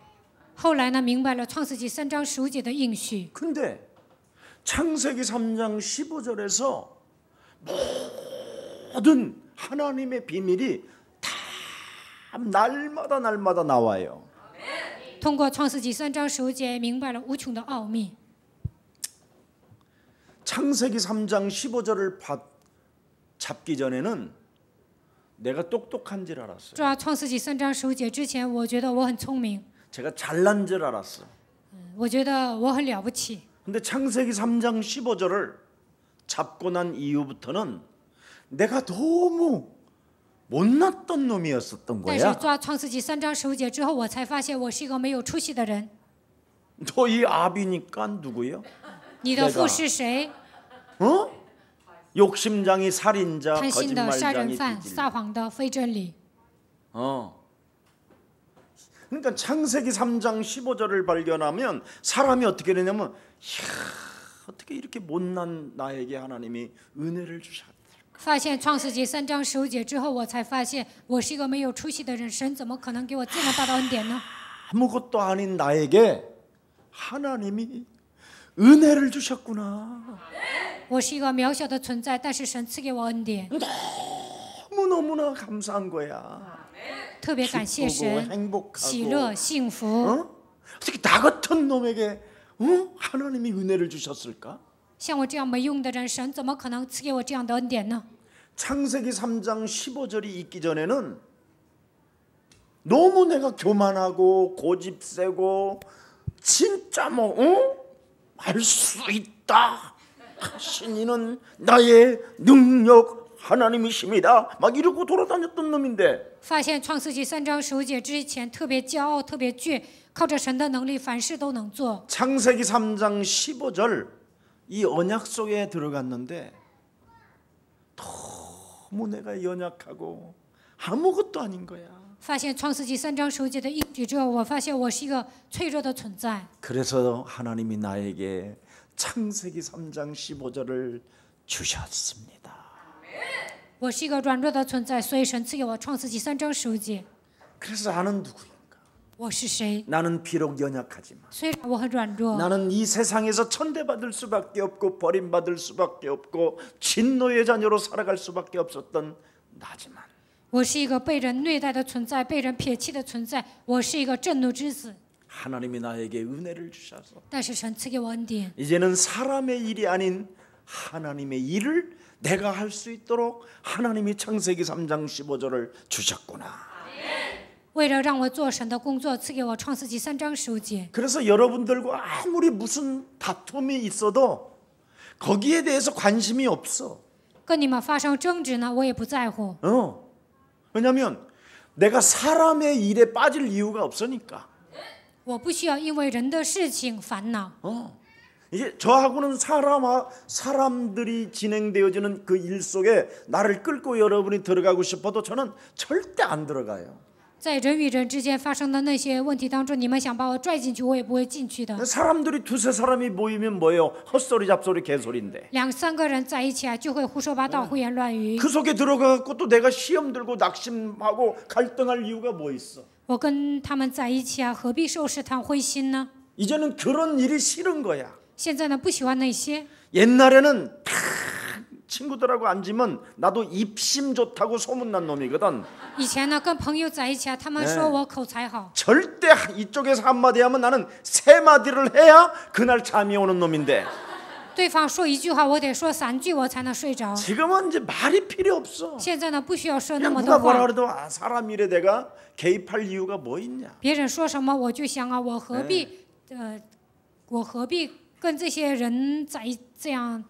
后来呢，明白了创世纪3章15节的应许。 근데 창세기 3장 15절에서 모든 하나님의 비밀이 다 날마다 나와요. 通过创世纪3章15节，明白了无穷的奥秘。 창세기 3장 15절을 잡기 전에는 내가 똑똑한 줄 알았어요. 抓创世纪3章15节之前，我觉得我很聪明， 제가 잘난 줄 알았어. 我觉得我很了不起。 근데 창세기 3장 15절을 잡고 난 이후부터는 내가 너무 못났던 놈이었었던 但是 거야. 抓创世纪3章15节之后，我才发现我是一个没有出息的人。 너희 아비니까 누구예요? 你的父是谁？ 어? 욕심장이 살인자, 贪心的杀人 거짓말장이 犯， 기질. 撒谎的非真理。 그러니까 창세기 3장 15절을 발견하면 사람이 어떻게 되냐면 이야, 어떻게 이렇게 못난 나에게 하나님이 은혜를 주셨다. 发现创世纪3章15节之后，我才发现我是一个没有出息的人，神怎么可能给我这么大的恩典呢？ 아무것도 아닌 나에게 하나님이 은혜를 주셨구나. 我是一个渺小的存在，但是神赐给我恩典。 너무너무나 감사한 거야. 特别感谢 기쁘고 神， 행복하고 喜乐、幸福。 어떻게 나 같은 놈에게 하나님이 은혜를 주셨을까? 像我这样没用的人，神怎么可能赐给我这样的恩典呢？ 창세기 3장 15절이 있기 전에는 너무 내가 교만하고 고집세고 진짜 할 수 있다. 신이는 나의 능력 하나님이십니다. 막 이러고 돌아다녔던 놈인데 发现创世纪3章15节之前特别骄傲、特别倔，靠着神的能力凡事都能做。 창세기 3장 15절 이 언약 속에 들어갔는데 너무 내가 연약하고 아무것도 아닌 거야. 发现创世纪3章15节的应许之后，我发现我是一个脆弱的存在。 그래서 하나님이 나에게 창세기 3장 15절을 주셨습니다. 我是一个软弱的存在，所以神赐给我创世纪3章15节。 그래서 나는 누구인가? 我是谁？ 나는 비록 연약하지만 虽然我很软弱， 나는 이 세상에서 천대받을 수밖에 없고 버림받을 수밖에 없고 진노의 자녀로 살아갈 수밖에 없었던 나지만 我是一个被人虐待的存在，被人撇弃的存在，我是一个震怒之子。 하나님이 나에게 은혜를 주셔서 但是神赐给我恩典， 이제는 사람의 일이 아닌 하나님의 일을 내가 할 수 있도록 하나님이 창세기 3장 15절을 주셨구나. 为了让我做神的工作，赐给我创世纪3章15节。 그래서 여러분들과 아무리 무슨 다툼이 있어도 거기에 대해서 관심이 없어. 跟你们发生争执呢，我也不在乎， 왜냐하면 내가 사람의 일에 빠질 이유가 없으니까. 我不需要因为人的事情烦恼。 이게 저하고는 사람들이 진행되어지는 그 일 속에 나를 끌고 여러분이 들어가고 싶어도 저는 절대 안 들어가요. 在人与人之间发生的那些问题当中，你们想把我拽进去，我也不会进去的。 사람들이 두세 사람이 모이면 뭐예요? 헛소리 잡소리 개소리인데. 2、3个人在一起啊，就会胡说八道、胡言乱语。 그 속에 들어가고 또 내가 시험 들고 낙심하고 갈등할 이유가 뭐 있어? 我跟他们在一起啊，何必受试探灰心呢？ 이제는 그런 일이 싫은 거야. 现在呢，不喜欢那些。 옛날에는 다 친구들하고 앉으면 나도 입심 좋다고 소문난 놈이거든. 以前呢，跟朋友在一起啊，他们说我口才好， 절대 이쪽에서 한마디 하면 나는 세 마디를 해야 그날 잠이 오는 놈인데 对方说一句话，我得说3句，我才能睡着。 지금은 이제 말이 필요 없어. 现在呢，不需要说那 그냥 么 누가 多 뭐라 话， 그래도 사람 일에 내가 개입할 이유가 뭐 있냐. 别人说什么我就想啊，我何必跟这些人这样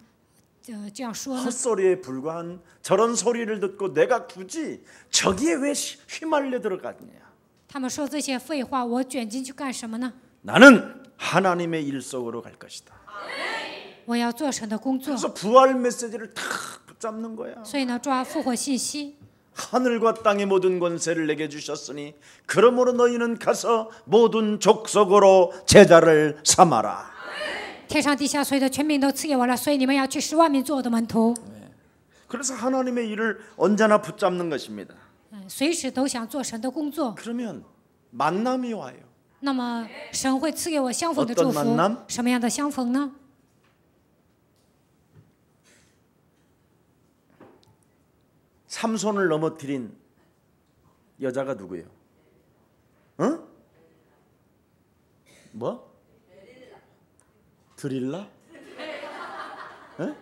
说呢？ 헛소리에 불과한 저런 소리를 듣고 내가 굳이 저기에 왜 휘말려 들어갔냐. 他们说这些废话，我卷进去干什么呢？ 나는 하나님의 일 속으로 갈 것이다. 我要做神的工作， 그래서 부활 메시지를 탁 붙잡는 거야. 所以呢，抓复活信息。 하늘과 땅의 모든 권세를 내게 주셨으니 그러므로 너희는 가서 모든 족속으로 제자를 삼아라. 天上地下所有的权柄都赐给我了，所以你们要去10万民做我的门徒。 그래서 하나님의 일을 언제나 붙잡는 것입니다. 随时都想做神的工作。 그러면 만남이 와요. 那么神会赐给我相逢的 어떤 祝福 만남 。什么样的相逢呢？ 삼손을 넘어뜨린 여자가 누구예요? 응? 뭐? 드릴라? 응?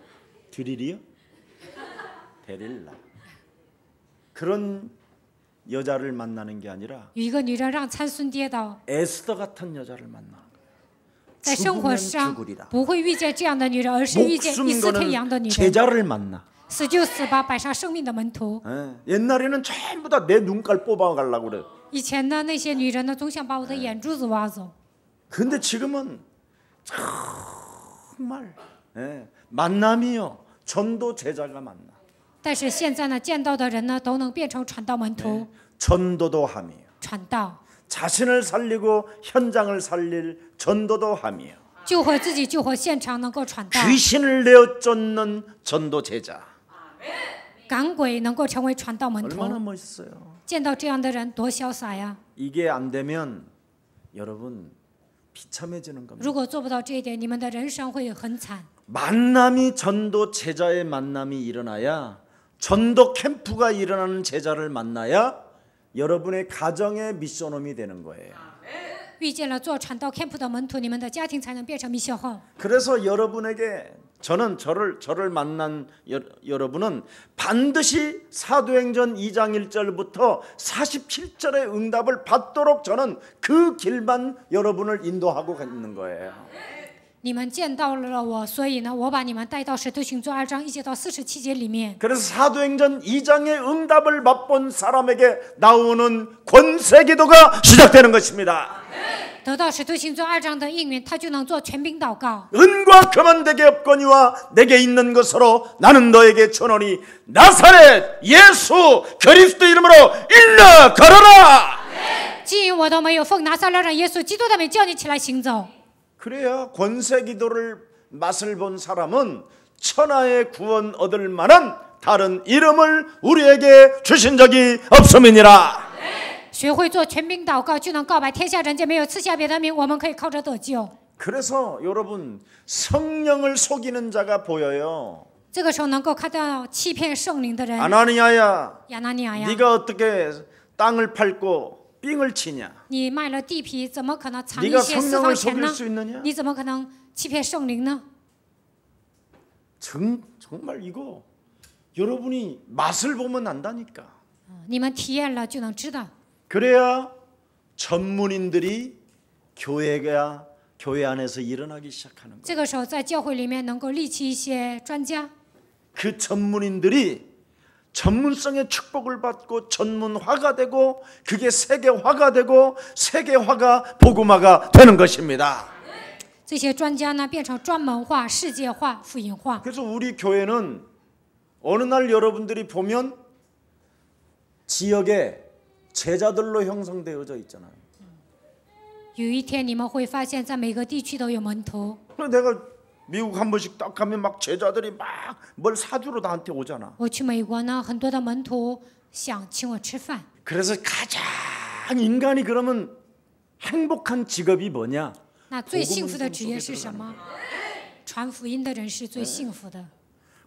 드릴이요? 데릴라. 그런 여자를 만나는 게 아니라 有一个女人让参孙跌倒， 에스더 같은 여자를 만나는 거예요. 在生活 죽으면 上 죽으리라. 不会遇见这样的女人，而是遇见 목숨 一丝天阳的 거는 女人。 제자를 만나. 死就死吧，摆上生命的门徒。 옛날에는 전부 다 내 눈깔 뽑아가려고 그래. 以前的那些女人呢，总想把我的眼珠子挖走。 근데 지금은 정말 만남이요. 전도 제자가 만나. 但是现在呢，见到的人呢，都能变成传道门徒， 전도도 함이요. 传道， 자신을 살리고 현장을 살릴 전도도 함이요. 救活自己，救活现场，能够传道。 귀신을 내어 쫓는 전도 제자. 赶鬼能够成为传道门 얼마나 徒， 멋있어요. 见到这样的人多潇洒呀！ 이게 안 되면 여러분 비참해지는 겁니다. 如果做不到这一点，你们的人生会很惨。 만남이 전도 제자의 만남이 일어나야 전도 캠프가 일어나는 제자를 만나야 여러분의 가정의 미션홈이 되는 거예요. 遇见了做传道 camp 的门徒，你们的家庭才能变成 mission home。 그래서 여러분에게 저를 만난 여러분은 반드시 사도행전 2장 1절부터 47절의 응답을 받도록 저는 그 길만 여러분을 인도하고 있는 거예요. 你们见到了我，所以呢，我把你们带到使徒行传2章1节到47节里面。 그래서 사도행전 2장의 응답을 맛본 사람에게 나오는 권세기도가 시작되는 것입니다. 得到使徒行传2章的应允，他就能做权柄祷告。 은과 금은 내게 없거니와 내게 있는 것으로 나는 너에게 전하니 나사렛 예수 그리스도 이름으로 일어나 걸어라. 基因我都没有，奉拿撒勒人耶稣基督的名叫你起来行走。 그래야 권세기도를 맛을 본 사람은 천하의 구원 얻을 만한 다른 이름을 우리에게 주신 적이 없음이니라. 学会做权柄祷告，就能告白天下人间没有赐下别的名，我们可以靠着得救。 그래서 여러분 성령을 속이는 자가 보여요. 这个时候能够看到欺骗圣灵的人。 아나니아야, 亚拿尼亚呀， 네가 어떻게 땅을 팔고 삥을 치냐? 你卖了地皮，怎么可能藏一 네가 些私 성령을 房钱 속일 呢？ 수 있느냐? 你怎么可能欺骗圣灵呢？ 정말 이거 여러분이 맛을 보면 안다니까. 你们体验了就能知道。 그래야 전문인들이 교회 안에서 일어나기 시작하는 거예요. 这个时候，在教会里面能够立起一些专家， 그 전문인들이 전문성의 축복을 받고 전문화가 되고 그게 세계화가 되고 세계화가 복음화가 되는 것입니다. 这些专家呢变成专门化、世界化、福音化。 그래서 우리 교회는 어느 날 여러분들이 보면 지역에 제자들로 형성되어져 있잖아요. 有一天你们会发现，在每个地区都有门徒。 내가 미국 한 번씩 딱 가면 막 제자들이 막 뭘 사주러 나한테 오잖아. 我去美国呢，很多的门徒想请我吃饭。 그래서 가장 인간이 그러면 행복한 직업이 뭐냐? 那最幸福的职业是什么？传福音的人是最幸福的。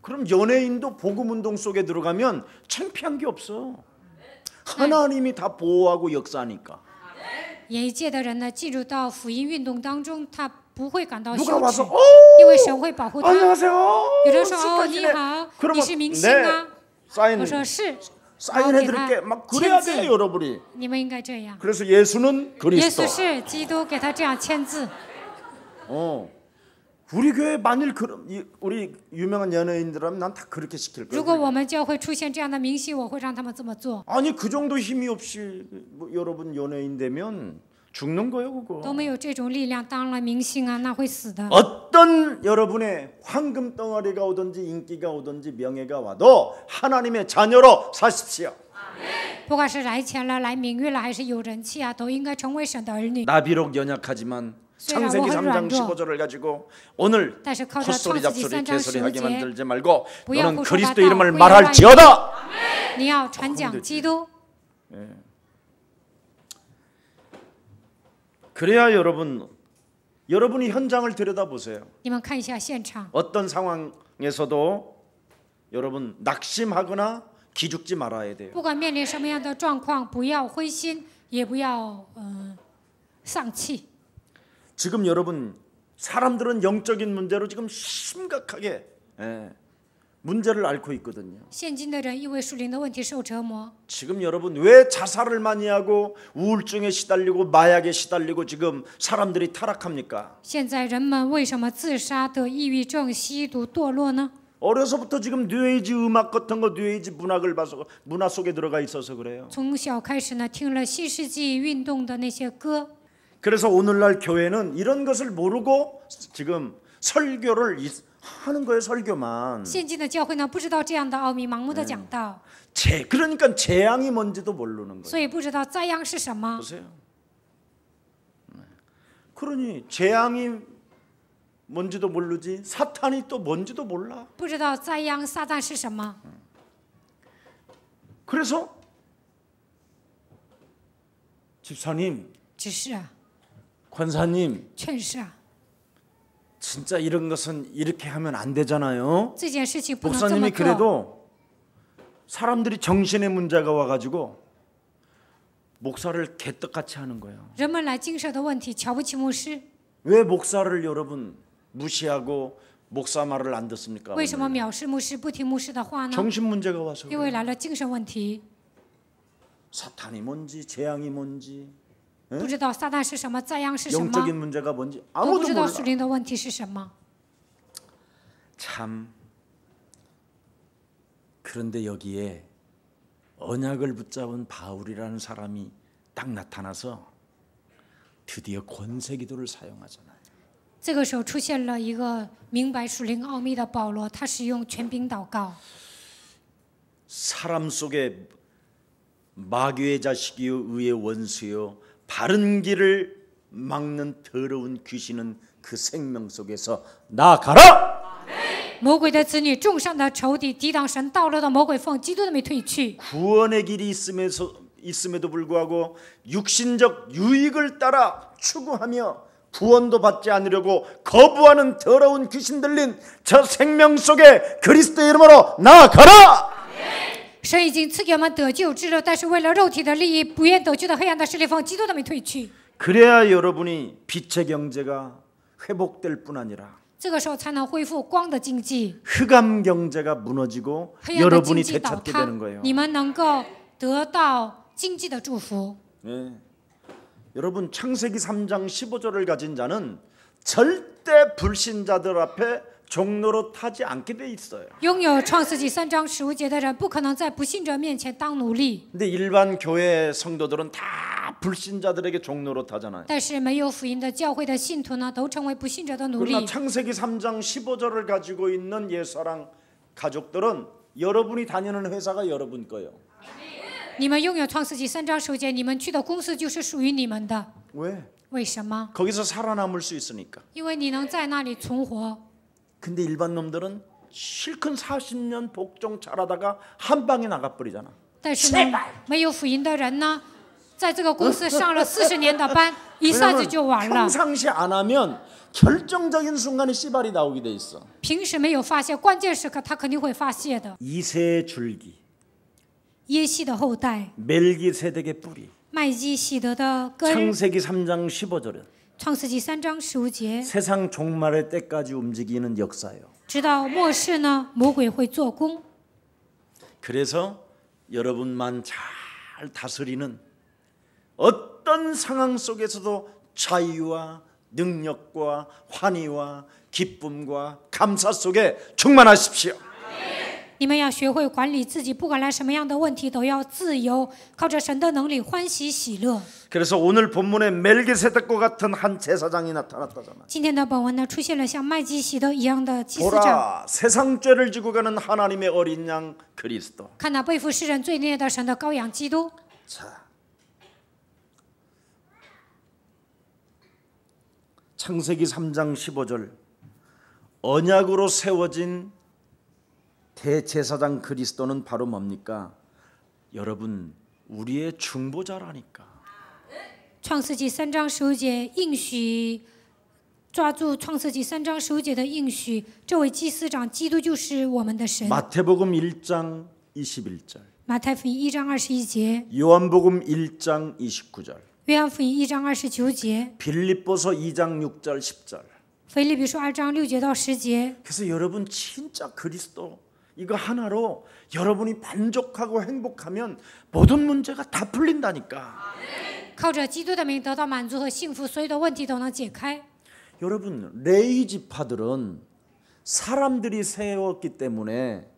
그럼 연예인도 복음 운동 속에 들어가면 창피한 게 없어. 하나님이 다 보호하고 역사하니까. 演艺界的人呢，进入到福音运动当中，他不会感到 누가 羞 와서 耻， 어 因为神会保护他。 안녕하세요. 有人说：“哦， 스카이네. 你好，你 그러면 是明星 네, 啊。” 사인 我说是， 사인해드릴게. 막 그래야 돼 여러분이. 你们应该这样。 그래서 예수는 耶 그리스도. 稣是基督，给他这样签字。 우리 교회 만일 우리 유명한 연예인들하면 난 다 그렇게 시킬 如果 거예요. 我们教会出现这样的明星，我会让他们这么做。 아니 그 정도 힘이 없이 뭐 여러분 연예인 되면 죽는 거예요 그거. 都没有这种力量，当了明星啊，那会死的。 어떤 여러분의 황금 덩어리가 오든지 인기가 오든지 명예가 와도 하나님의 자녀로 사십시오. 不管是来钱了、来名誉了，还是有人气啊，都应该成为神的儿女。 나 비록 연약하지만 창세기 3장 15절을 가지고 오늘 但是靠着 헛소리 创世纪 잡소리 3章 개소리하게 15节， 만들지 말고 不要 너는 胡说八 그리스도 道， 이름을 不要 말할지어다. 你要传讲基督。 그래야 여러분이 현장을 들여다보세요. 你们看一下现场， 어떤 상황에서도 여러분 낙심하거나 기죽지 말아야 돼요. 不管面临什么样的状况，不要灰心，也不要丧气。 지금 여러분 사람들은 영적인 문제로 지금 심각하게 문제를 앓고 있거든요. 现今的人因为属灵的问题受折磨。 지금 여러분 왜 자살을 많이 하고 우울증에 시달리고 마약에 시달리고 지금 사람들이 타락합니까? 现在人们为什么自杀、得抑郁症、吸毒、堕落呢？ 어려서부터 지금 뉴에이지 음악 같은 거 뉴에이지 문학을 봐서 문화 속에 들어가 있어서 그래요. 从小开始呢，听了新世纪运动的那些歌， 그래서 오늘날 교회는 이런 것을 모르고 지금 설교를 하는 거예요. 설교만. 现今的教会呢，不知道这样的奥秘，盲目的讲道， 그러니까 재앙이 뭔지도 모르는 거예요. 所以不知道灾殃是什么。 보세요. 그러니 재앙이 뭔지도 모르지 사탄이 또 뭔지도 몰라. 不知道灾殃撒旦是什么。 그래서 집사님, 只是啊， 권사님, 劝世啊， 진짜 이런 것은 이렇게 하면 안 되잖아요. 这件事情不能这么 목사님이 做。 그래도 사람들이 정신의 문제가 와가지고 목사를 개떡같이 하는 거예요. 人们来精神的问题瞧不起牧师， 왜 목사를 여러분 무시하고 목사 말을 안 듣습니까? 为什么藐视牧师不听牧师的话呢？ 정신 문제가 와서 因为来了精神问题， 사탄이 뭔지 재앙이 뭔지 不知道撒旦是什么，灾殃是什么， 영적인 문제가 뭔지 都不 아무도 知道 몰라. 属灵的问题是什么。 참 그런데 여기에 언약을 붙잡은 바울이라는 사람이 딱 나타나서 드디어 권세기도를 사용하잖아요. 这个时候出现了一个明白属灵奥秘的保罗，他使用权柄祷告。 사람 속에 마귀의 자식이요 의의 원수요 바른 길을 막는 더러운 귀신은 그 생명 속에서 나가라. 魔鬼的子女，众上的仇敌，抵挡神道路的魔鬼奉基督的名退去。 구원의 길이 있음에도 불구하고 육신적 유익을 따라 추구하며 구원도 받지 않으려고 거부하는 더러운 귀신 들린 저 생명 속에 그리스도의 이름으로 나아가라. 神已经赐给我们得救之乐，但是为了肉体的利益，不愿得救的黑暗的势力奉基督的名退去。 그래야 여러분이 빛의 경제가 회복될 뿐 아니라 这个时候才能恢复光的经济， 흑암 경제가 무너지고 黑暗的经 여러분이 济倒 되찾게 塌 되는 ， 거예요. 你们能够得到经济的祝福。 네. 여러분 창세기 3장 15절을 가진 자는 절대 불신자들 앞에 종로로 타지 않게 돼 있어요. 拥有创世纪3章15节的人，不可能在不信者面前当奴隶。 근데 일반 교회 성도들은 다 불신자들에게 종로로 타잖아요. 但是没有福音的教会的信徒呢，都成为不信者的奴 그러나 隶。 창세기 3장 15절을 가지고 있는 옛사랑 가족들은 여러분이 다니는 회사가 여러분 거예요. 你们拥有创世纪3章15节，你们去的公司就是属于你们的。 왜? 为什么？ 거기서 살아남을 수 있으니까. 因为你能在那里存活。 근데 일반 놈들은 실컷 40년 복종 잘하다가 한 방에 나가버리잖아. 但是呢，没有福音的人呢，在这个公司上了40年的班，一下子就完了。 평상시 안 하면 결정적인 순간에 씨발이 나오게 돼 있어. 平时没有发泄，关键时刻他肯定会发泄的。 이세 줄기, 耶西的后代， 멜기세덱의 뿌리. 麦基喜德的根， 창세기 3장 15절은 创世纪3章15节， 세상 종말의 때까지 움직이는 역사예요. 直到末世呢，魔鬼会做工。 그래서 여러분만 잘 다스리는 어떤 상황 속에서도 자유와 능력과 환희와 기쁨과 감사 속에 충만하십시오. 你们要学会管理自己，不管来什么样的问题，都要自由，靠着神的能力欢喜喜乐。 그래서 오늘 본문에 멜기세덱과 같은 한 제사장이 나타났다잖아. 今天的本文呢，出现了像麦基喜德一样的祭司长。 보라, 세상 죄를 지고 가는 하나님의 어린 양 그리스도. 看那背负世人罪孽的神的羔羊基督。 자, 창세기 3장 15절 언약으로 세워진 대제사장 그리스도는 바로 뭡니까? 여러분 우리의 중보자라니까. 创世纪3章15节应许，抓住创世纪3章15节的应许，这位祭司长基督就是我们的神。 마태복음 1장 21절, 马太福音1章21节， 요한복음 1장 29절, 约翰福音1章29节， 빌립보서 2장 6절 10절. 腓立比书2章6节到10节。 그래서 여러분 진짜 그리스도 이거 하나로 여러분이 만족하고 행복하면 모든 문제가 다 풀린다니까. 靠着基督的名得到满足和幸福，所有的问题都能解开。 여러분 레위 지파들은 사람들이 세웠기 때문에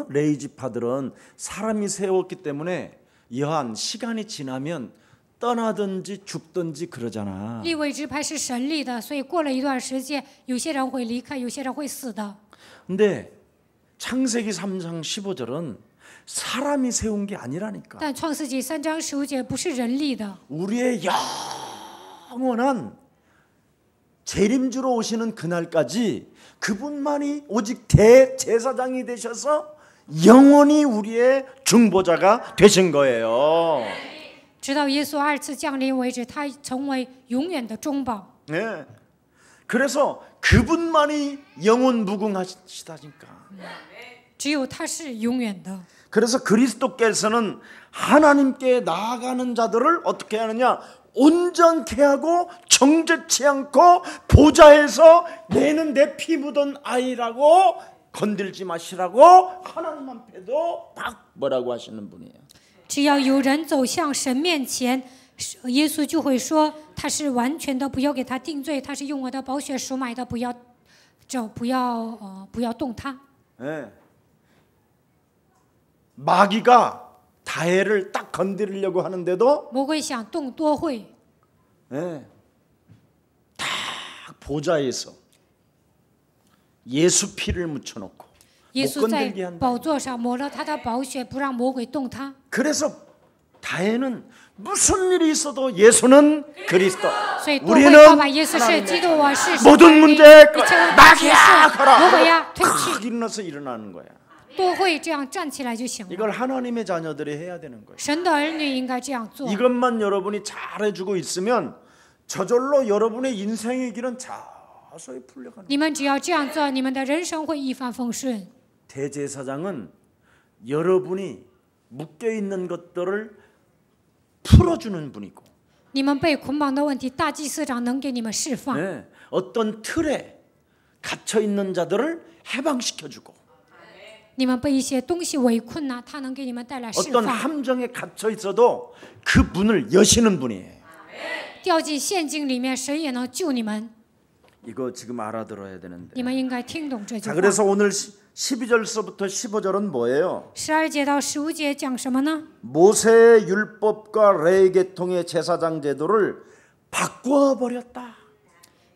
레위 지파들은 사람이 세웠기 때문에 여한 시간이 지나면 떠나든지 죽든지 그러잖아. 立位支派是神立的，所以过了一段时间，有些人会离开，有些人会死的。 근데 창세기 3장 15절은 사람이 세운 게 아니라니까. 但创世纪3章15节不是人立的， 우리의 영원한 재림주로 오시는 그날까지 그분만이 오직 대제사장이 되셔서 영원히 우리의 중보자가 되신 거예요. 直到耶稣2次降临为止，他成为永远的中保。 네. 그래서 그분만이 영원 무궁하시다니까. 只有他是永远的。 그래서 그리스도께서는 하나님께 나아가는 자들을 어떻게 하느냐? 온전케 하고 정죄치 않고 보좌에서 내는 내 피 묻은 아이라고 건들지 마시라고 하나님 앞에도 막 뭐라고 하시는 분이에요. 只要有人走向神面前，耶稣就会说他是完全的，不要给他定罪，他是用我的宝血赎买的，不要动他。 네. 마귀가 다해를 딱 건드리려고 하는데도 魔鬼想动多会， 네. 딱 보좌에서 예수 피를 묻혀놓고 耶 못 稣在 건들게 한다. 宝座上抹了他的宝血，不让魔鬼动他。 그래서 다해는 무슨 일이 있어도 예수는 그리스도. 所以多会 우리는 报把耶稣是基督，我是神的 모든 儿女 문제에 一切问题结 마귀야 束，魔鬼 가라. 呀退去， 탁 일어나서 일어나는 거야. 多会这样站起来就行了。 이걸 하나님의 자녀들이 해야 되는 거예요. 神的儿女应该这样做。 이것만 여러분이 잘해주고 있으면 저절로 여러분의 인생의 길은 자소히 풀려가는 거예요. 你们只要这样做，你们的人生会一帆风顺。 대제사장은 여러분이 묶여 있는 것들을 풀어주는 분이고, 你们被捆绑的问题，大祭司长能给你们释放。 네, 어떤 틀에 갇혀 있는 자들을 해방시켜주고, 你们被一些东西围困呢，他能给你们带来释 어떤 放。 함정에 갇혀 있어도 그 문을 여시는 분이에요. 掉进陷阱里面，神也能救你们。 이거 지금 알아들어야 되는데. 你们应该听懂这句 자, 话。 그래서 오늘 12절서부터 15절은 뭐예요? 12节到15节讲什么呢？ 모세의 율법과 레위계통의 제사장 제도를 바꾸어 버렸다.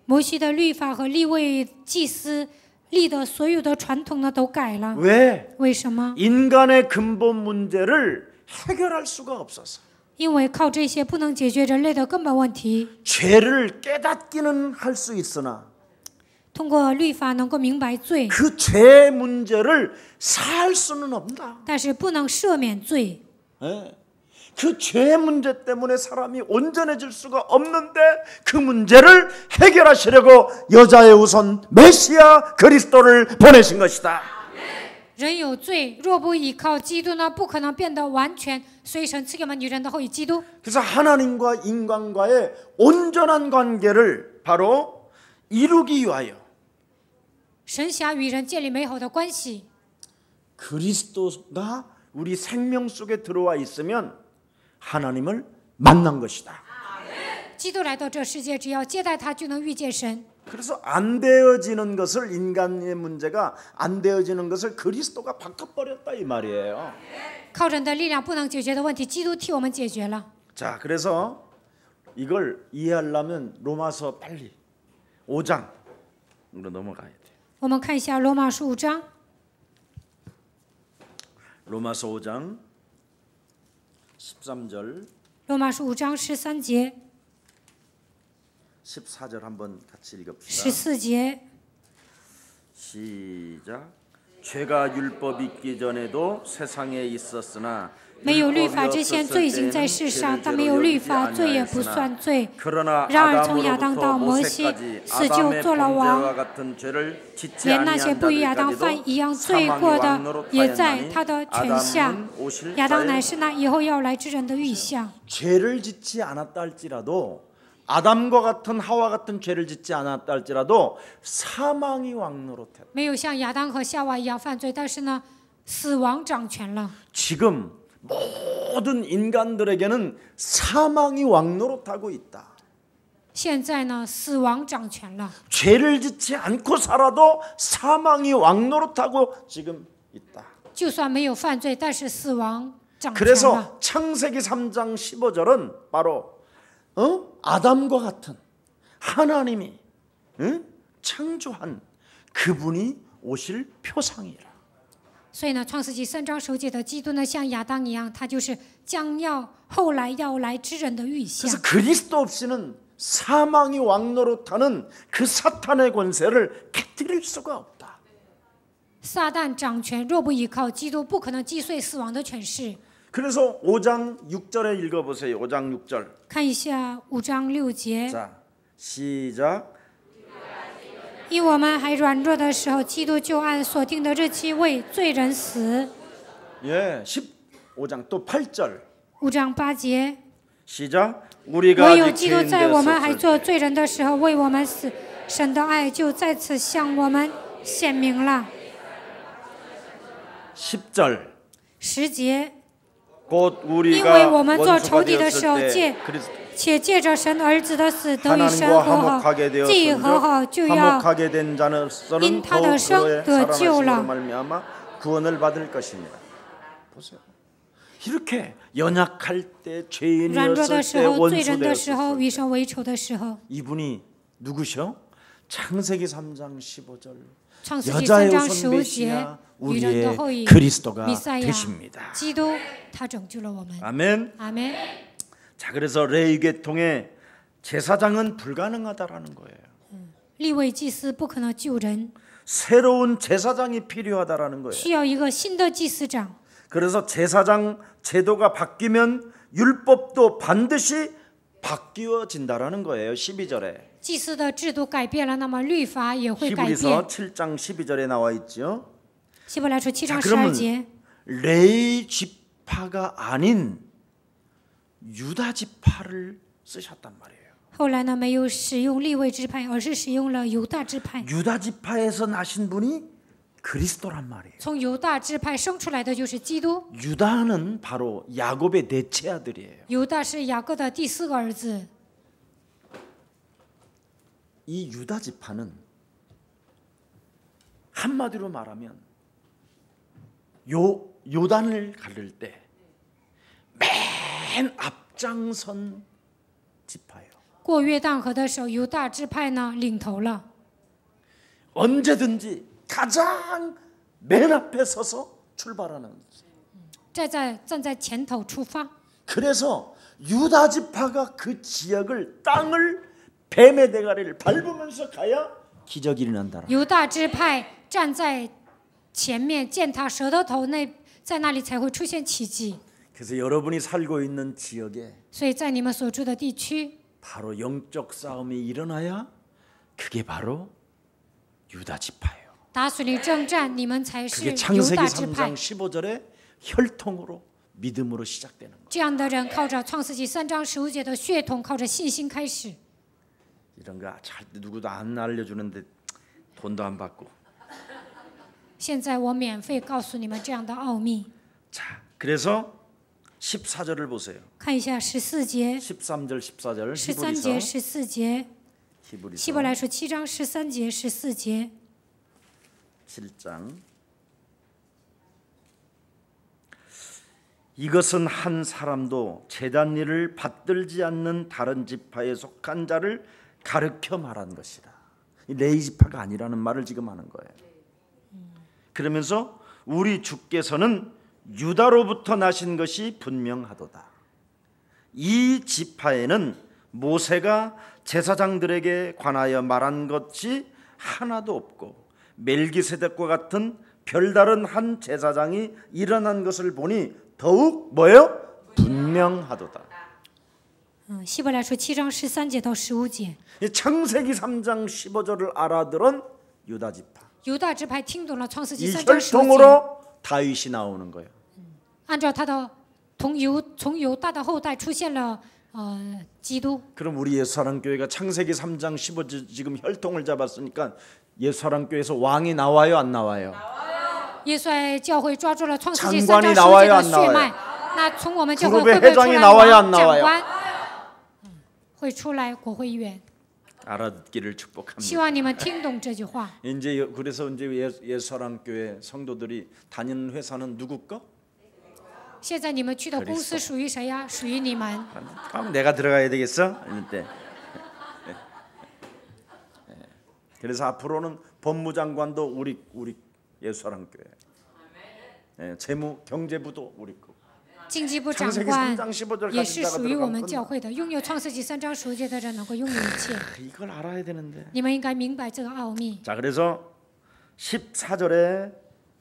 摩西的律法和利未祭司立的所有的传统呢都改了。 왜? 为什么？ 인간의 근본 문제를 해결할 수가 없어서. 因为靠这些不能解决人类的根本问题。 죄를 깨닫기는 할 수 있으나 通过律法能够明白罪， 그 죄 문제를 살 수는 없다. 但是不能赦免罪。 예. 그 죄 문제 때문에 사람이 온전해질 수가 없는데 그 문제를 해결하시려고 여자의 우선 메시아 그리스도를 보내신 것이다. 人有罪，若不依靠基督呢，不可能变得完全。所以神赐给我们女人的后裔基督。 그래서 하나님과 인간과의 온전한 관계를 바로 이루기 위하여 神想与人建立美好的关系， 그리스도가 우리 생명 속에 들어와 있으면 하나님을 만난 것이다. 基督来到这世界，只要接待他，就能遇见神。 그래서 안 되어지는 것을 인간의 문제가 안 되어지는 것을 그리스도가 바꿔버렸다 이 말이에요. 靠人的力量不能解决的问题，基督替我们解决了。 자, 그래서 이걸 이해하려면 로마서 빨리 5장으로 넘어가야 돼. 我们看一下罗马书5章， 로마서 5장 13절 罗马书5章13节、 14절 한번 같이 읽읍시다. 14节。 시작. 죄가 율법 있기 전에도 세상에 있었으나 没有律法之前，罪已经在世上，但没有律法，罪也不算罪。 그러나 然而从亚当 아담으로부터 到摩西， 모세까지 死就 아담의 做了王， 범죄와 같은 죄를 짓지 连那些 아니한 不与亚当犯一样罪过的，也在他的权下。 아담은 오실 亚当乃 자의 是那以后要来之人的预象。 죄를 짓지 않았다 할지라도 아담과 같은 하와 같은 죄를 짓지 않았다 할지라도 사망이 왕노릇했다. 没有像亚当和夏娃一样犯罪，但是呢，死亡掌权了。 지금 모든 인간들에게는 사망이 왕노릇하고 있다. 现在呢，死亡掌权了。 죄를 짓지 않고 살아도 사망이 왕노릇하고 지금 있다. 就算没有犯罪，但是死亡掌权了。 그래서 창세기 3장 15절은 바로 아담과 같은 하나님이 창조한 그분이 오실 표상이라. 所以呢，创世纪3章首节的基督呢，像亚当一样，他就是后来要来之人的预象。 그래서 그리스도 없이는 사망이 왕노릇하는 그 사탄의 권세를 깨뜨릴 수가 없다. 撒旦掌权，若不依靠基督，不可能击碎死亡的权势。 그래서 5장 6절에 읽어보세요. 5장 6절. 看一下5章6节。 자, 시작. 因我们还软弱的时候，基督就按所定的日期为罪人死。 예, 15장 또 8절 5章8节， 시작. 우리가 唯有 아직 基督在我们还 죄인 做 되었을 때 罪人的时候为我们死，神的爱就再次向我们显明了。 10절 10节， 곧 因为 우리가 我们做 원수가 仇敌的时候， 되었을 때 그리스도 且借着神儿子的死得与神 하나님과 和好， 화목하게 既和好 되었은즉 就要 화목하게 된 자로서는 인 더욱 타더 성 그의 더 살아나심으로 지오라. 말미암아 구원을 받을 것입니다. 보세요. 이렇게 연약할 때 软弱的 죄인이었을 时 때 候、罪人的时 원수 候、 되었을 与 때 神为仇的时候， 이분이 누구셔? 창세기 3장 15절 创世纪여자의 3章 후손 15节， 메시아 女人的后 우리의 裔 그리스도가 弥赛亚 되십니다. 基督，他拯救了我们。 아멘. 阿门。 자, 그래서 레위 계통의 제사장은 불가능하다라는 거예요. 立位祭司不可能救人， 새로운 제사장이 필요하다라는 거예요. 需要一个新的祭司长。 그래서 제사장 제도가 바뀌면 율법도 반드시 바뀌어진다라는 거예요. 12절에. 祭司的制度改变了，那么律法也会改变。 히브리서 7장 12절에 나와 있죠. 希伯来书7章 자, 그러면 12节， 레위 지파가 아닌 유다 지파를 쓰셨단 말이에요. 后来呢没有使用立位支派，而是使用了犹大支派。 유다 지파에서 나신 분이 그리스도란 말이에요. 从犹大支派生出来的就是基督。 유다는 바로 야곱의 넷째 아들이에요. 犹大是雅各的第4个儿子。 이 유다 지파는 한마디로 말하면 요단을 가를 때 맨 앞장선 지파예요. 过约旦河的时候，犹大支派呢领头了， 언제든지 가장 맨 앞에 서서 출발하는. 站在前头出发。 그래서 유다 지파가 그 지역을 땅을 뱀의 대가리를 밟으면서 가야 기적이 일어난다. 犹大支派站在前面践踏蛇的头，在那里才会出现奇迹。 그래서 여러분이 살고 있는 지역에 所以在你们所住的地区， 바로 영적 싸움이 일어나야 그게 바로 유다 지파예요. 打属灵征战，你们才是 그게 犹 창세기 大支派 3장 。 15절에 혈통으로 믿음으로 시작되는 거예요. 这样的人靠着创世纪3章15节的血统，靠着信心开始。 이런 거 잘 누구도 안 알려주는데 돈도 안 받고. 现在我免费告诉你们这样的奥秘。 자, 그래서 14절을 보세요. 看一下14节、 13절 14절 13节、 히브리서 14节，希伯 히브리서 来书7章13节、14节。 7장 이것은 한 사람도 제단 일을 받들지 않는 다른 지파에 속한 자를 가르쳐 말한 것이다. 이 레위 지파가 아니라는 말을 지금 하는 거예요. 그러면서 우리 주께서는 유다로부터 나신 것이 분명하도다. 이 지파에는 모세가 제사장들에게 관하여 말한 것이 하나도 없고 멜기세덱과 같은 별다른 한 제사장이 일어난 것을 보니 더욱 뭐예요? 분명하도다. 希伯来书7章13节到15节。 창세기 3장 15절을 알아들은 유다 지파. 犹大支派听懂了创世纪 이 3章15节， 혈통으로 다윗이 나오는 거예요. 按照他的从犹大的后代出现了基督。 그럼 우리 예수사랑교회가 창세기 3장 15절 지금 혈통을 잡았으니까 예수사랑교회에서 왕이 나와요, 안 나와요? 耶稣爱教会抓住了创世纪3 장관이 章15 나와요 节 안 的血 나와요 脉，那从我们教会 그룹의 会不会出 회장이 来 나와요 안 王长 나와요? 官？会出来国会议员。 알아듣기를 축복합니다. 希望你们听懂这句话。 이제 그래서 이제 예수사랑교회 성도들이 다니는 회사는 누구 거? 现在你们去的公司属于谁呀？属于你们。 그럼 내가 들어가야 되겠어? 이때. 그래서 앞으로는 법무장관도 우리 예수사랑교회. 재무 경제부도 우리 거. 经济部长 창세기 官 3장 15절 也是 가진 자가 属于我们 들어가면 教会的，拥有创世纪3章15节的人能够拥有一切。 이걸 알아야 되는데. 你们应该明白这个奥秘。 자, 그래서 14절에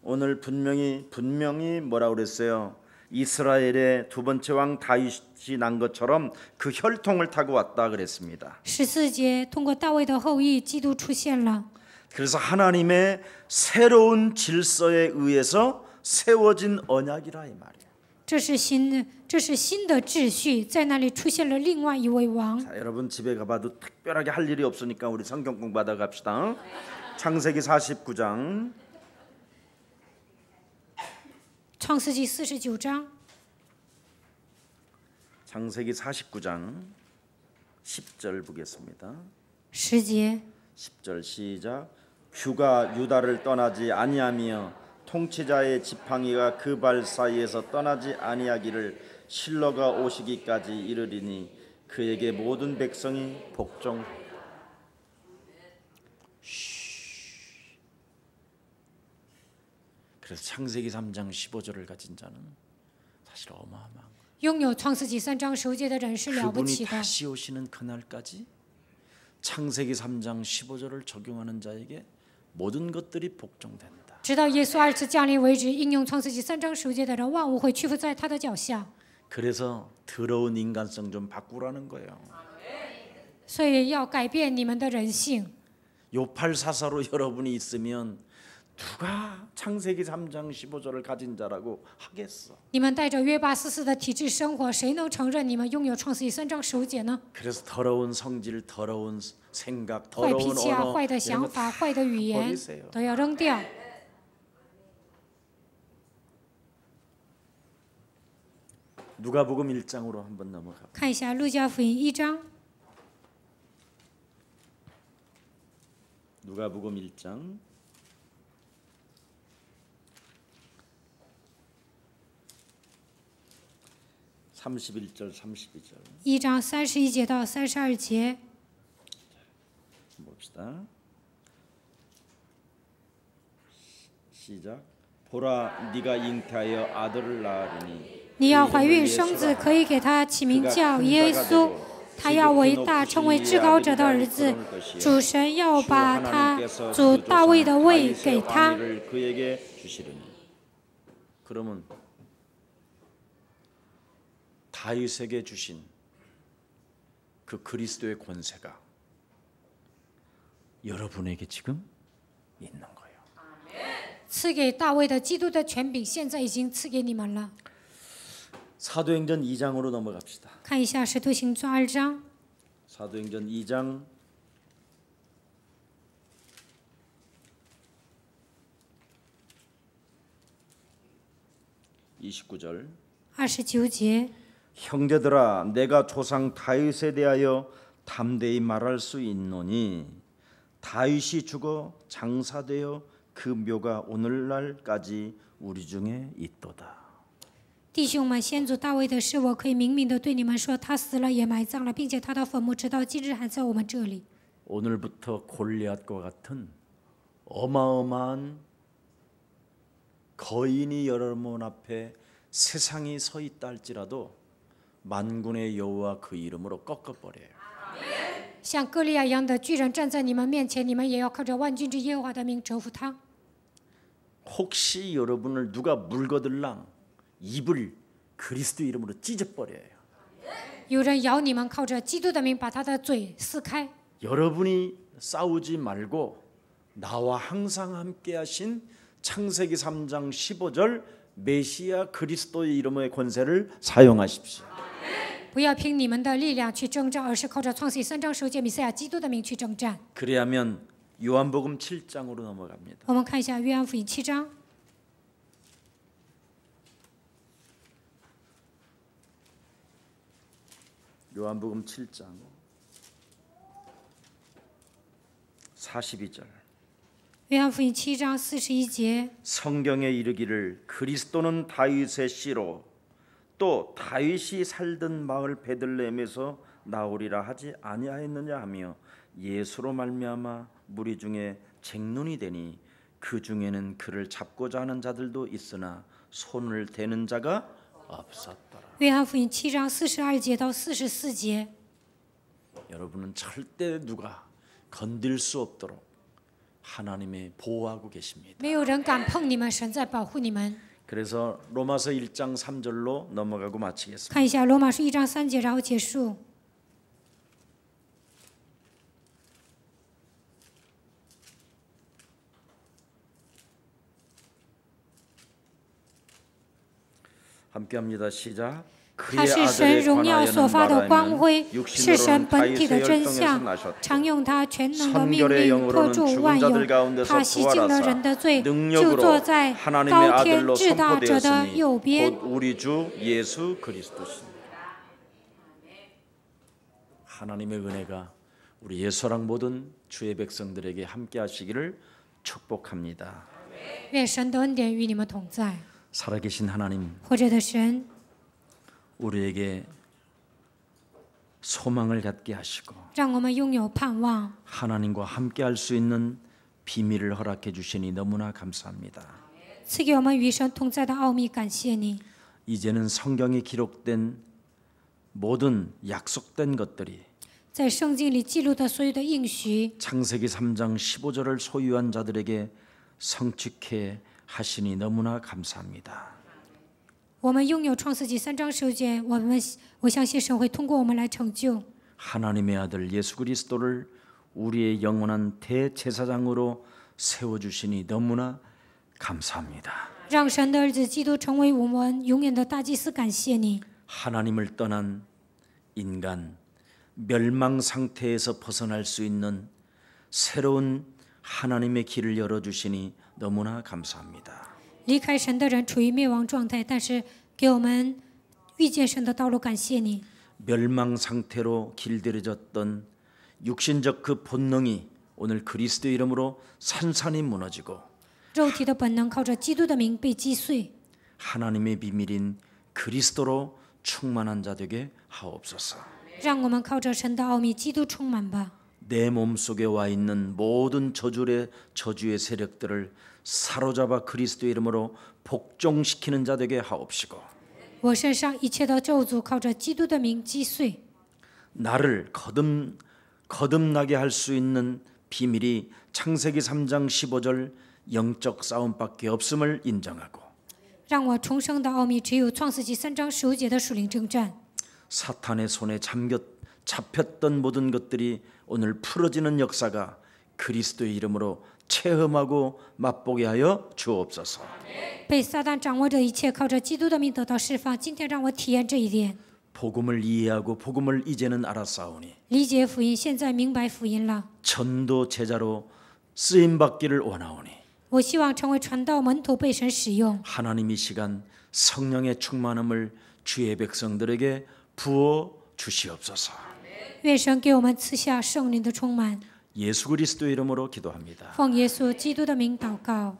오늘 분명히 뭐라고 그랬어요? 이스라엘의 두 번째 왕 다윗이 난 것처럼 그 혈통을 타고 왔다 그랬습니다. 14节通过大卫的后裔，基督出现了。 그래서 하나님의 새로운 질서에 의해서 세워진 언약이라 이 말이에요. 这是新的秩序，在那里出现了另外一位王。 자, 여러분 집에 가봐도 특별하게 할 일이 없으니까 우리 성경 공부하다 갑시다. 창세기 49장. 创世纪49章， 창세기 49장 10절 보겠습니다. 10节， 10절 시작. 뷰가 유다를 떠나지 아니하며 통치자의 지팡이가 그 발 사이에서 떠나지 아니하기를 실로가 오시기까지 이르리니 그에게 모든 백성이 복종. 그래서 창세기 3장 15절을 가진 자는 사실 어마어마한 거예요. 拥有创世纪3章10节的人是了不 그분이 起的。 다시 오시는 그날까지 창세기 3장 15절을 적용하는 자에게 모든 것들이 복종된다. 直到耶稣二次降临为止，应用创世纪3章10节的人，万物会屈服在他的脚下。 그래서 더러운 인간성 좀 바꾸라는 거예요. 所以要改变你们的人性。 요팔사사로 여러분이 있으면 누가 창세기 3장 15절을 가진 자라고 하겠어. 你们带着约巴44的体制生活，谁能承认你们拥有创世纪3章15节呢？ 그래서 더러운 성질, 더러운 생각, 坏脾 더러운 气啊， 언어 坏的 이런 想 거 法， 다 坏的语言 버리세요. 都要扔掉。 누가복음 1장으로 한번 넘어가. 看一下路加福音1章， 누가복음 1장 31절 32절 1章31节到32节。 봅시다. 시작. 보라, 네가 잉태하여 아들을 낳으리니 你要怀孕生子，可以给他起名叫耶稣。他要伟大，成为至高者的儿子。主神要把他主大卫的位给他。 그에게 주시리니. 그러면 다윗에게 주신 그 그리스도의 권세가 여러분에게 지금 있는 거예요. 赐给大卫的基督的权柄，现在已经赐给你们了。 사도행전 2장으로 넘어갑시다. 看一下《使徒行传》2章， 사도행전 2장 29절 29节。 형제들아 내가 조상 다윗에 대하여 담대히 말할 수 있노니 다윗이 죽어 장사되어 그 묘가 오늘날까지 우리 중에 있도다. 弟兄们，先祖大卫的事，我可以明明的对你们说，他死了也埋葬了，并且他的坟墓直到今日还在我们这里。 오늘부터 골리앗과 같은 어마어마한 거인이 여러분 앞에 세상이 서 있다 할지라도 만군의 여호와 그 이름으로 꺾어버려요. 像歌利亚一样的巨人站在你们面前，你们也要靠着万军之耶和华的名征服他。 혹시 여러분을 누가 물거들랑 입을 그리스도 이름으로 찢어버려요. 有人咬你们，靠着基督的名把他的嘴撕开。 여러분이 싸우지 말고 나와 항상 함께하신 창세기 3장 15절 메시아 그리스도의 이름의 권세를 사용하십시오. 不要凭你们的力量去征战，而是靠着创世记3章10节弥赛亚基督的名去征战。 그래야면 요한복음 7장으로 넘어갑니다. 我们看一下约翰福音7章， 요한복음 7장 42절 约翰福音7章41节。 성경에 이르기를 그리스도는 다윗의 씨로 또 다윗이 살던 마을 베들레헴에서 나오리라 하지 아니하였느냐 하며 예수로 말미암아 무리 중에 쟁론이 되니 그 중에는 그를 잡고자 하는 자들도 있으나 손을 대는 자가 없었더라. 约翰福音7章42节到44节。 여러분은 절대 누가 건들 수 없도록 하나님이 보호하고 계십니다. 没有人敢碰你们，神在保护你们。 그래서 로마서 1장 3절로 넘어가고 마치겠습니다. 看一下罗马书1章3节，然后结束。 로 함께합니다. 시작. 他是神荣耀所发的光辉，是神本体的真相，常用他全能的命令托住万有。他洗净了人的罪，就坐在高天至大者的右边。 우리 주 예수 그리스도십니다. 하나님의 은혜가 우리 예수랑 모든 주의 백성들에게 함께하시기를 축복합니다. 愿神的恩典与你们同在。 살아계신 하나님, 活着的神， 우리에게 소망을 갖게 하시고 让我们拥有盼望， 하나님과 함께할 수 있는 비밀을 허락해 주시니 너무나 감사합니다. 赐给我们与神同在的奥秘。感谢你， 이제는 성경에 기록된 모든 약속된 것들이 在圣经里记录的所有的应许， 창세기 3장 15절을 소유한 자들에게 성취케 하시니 너무나 감사합니다. 我们拥有创世纪3章15节，我相信神会通过我们来成就。 하나님의 아들 예수 그리스도를 우리의 영원한 대제사장으로 세워주시니 너무나 감사합니다. 让神的儿子基督成为我们永远的大祭司。感谢你， 하나님을 떠난 인간, 멸망 상태에서 벗어날 수 있는 새로운 하나님의 길을 열어주시니 너무나 감사합니다. 离开神的人处于灭亡状态，但是给我们遇见神的道路。感谢你， 멸망 상태로 길들여졌던 육신적 그 본능이 오늘 그리스도의 이름으로 산산이 무너지고 肉体的本能靠着基督的名被击碎， 하나님의 비밀인 그리스도로 충만한 자 되게 하옵소서. 让我们靠着神的奥秘基督充满吧。 내 몸속에 와 있는 모든 저주의 세력들을 사로잡아 그리스도의 이름으로 복종시키는 자 되게 하옵시고 我身上一切的咒诅靠着基督的名击碎， 나를 거듭나게 할 수 있는 비밀이 창세기 3장 15절 영적 싸움밖에 없음을 인정하고 让我重生的奥秘只有创世纪3章15节的属灵征战。 사탄의 손에 잡혔던 모든 것들이 오늘 풀어지는 역사가 그리스도의 이름으로 체험하고 맛보게 하여 주옵소서. 被撒旦掌握着一切，靠着基督的名得到释放。今天让我体验这一点， 복음을 이해하고 복음을 이제는 알았사오니 理解福音，现在明白福音了。 전도 제자로 쓰임 받기를 원하오니 我希望成为传道门徒，被神使用。 하나님 이 시간 성령의 충만함을 주의 백성들에게 부어 주시옵소서. 愿神给我们赐下圣灵的充满。 예수 그리스도의 이름으로 기도합니다. 奉耶稣基督的名祷告。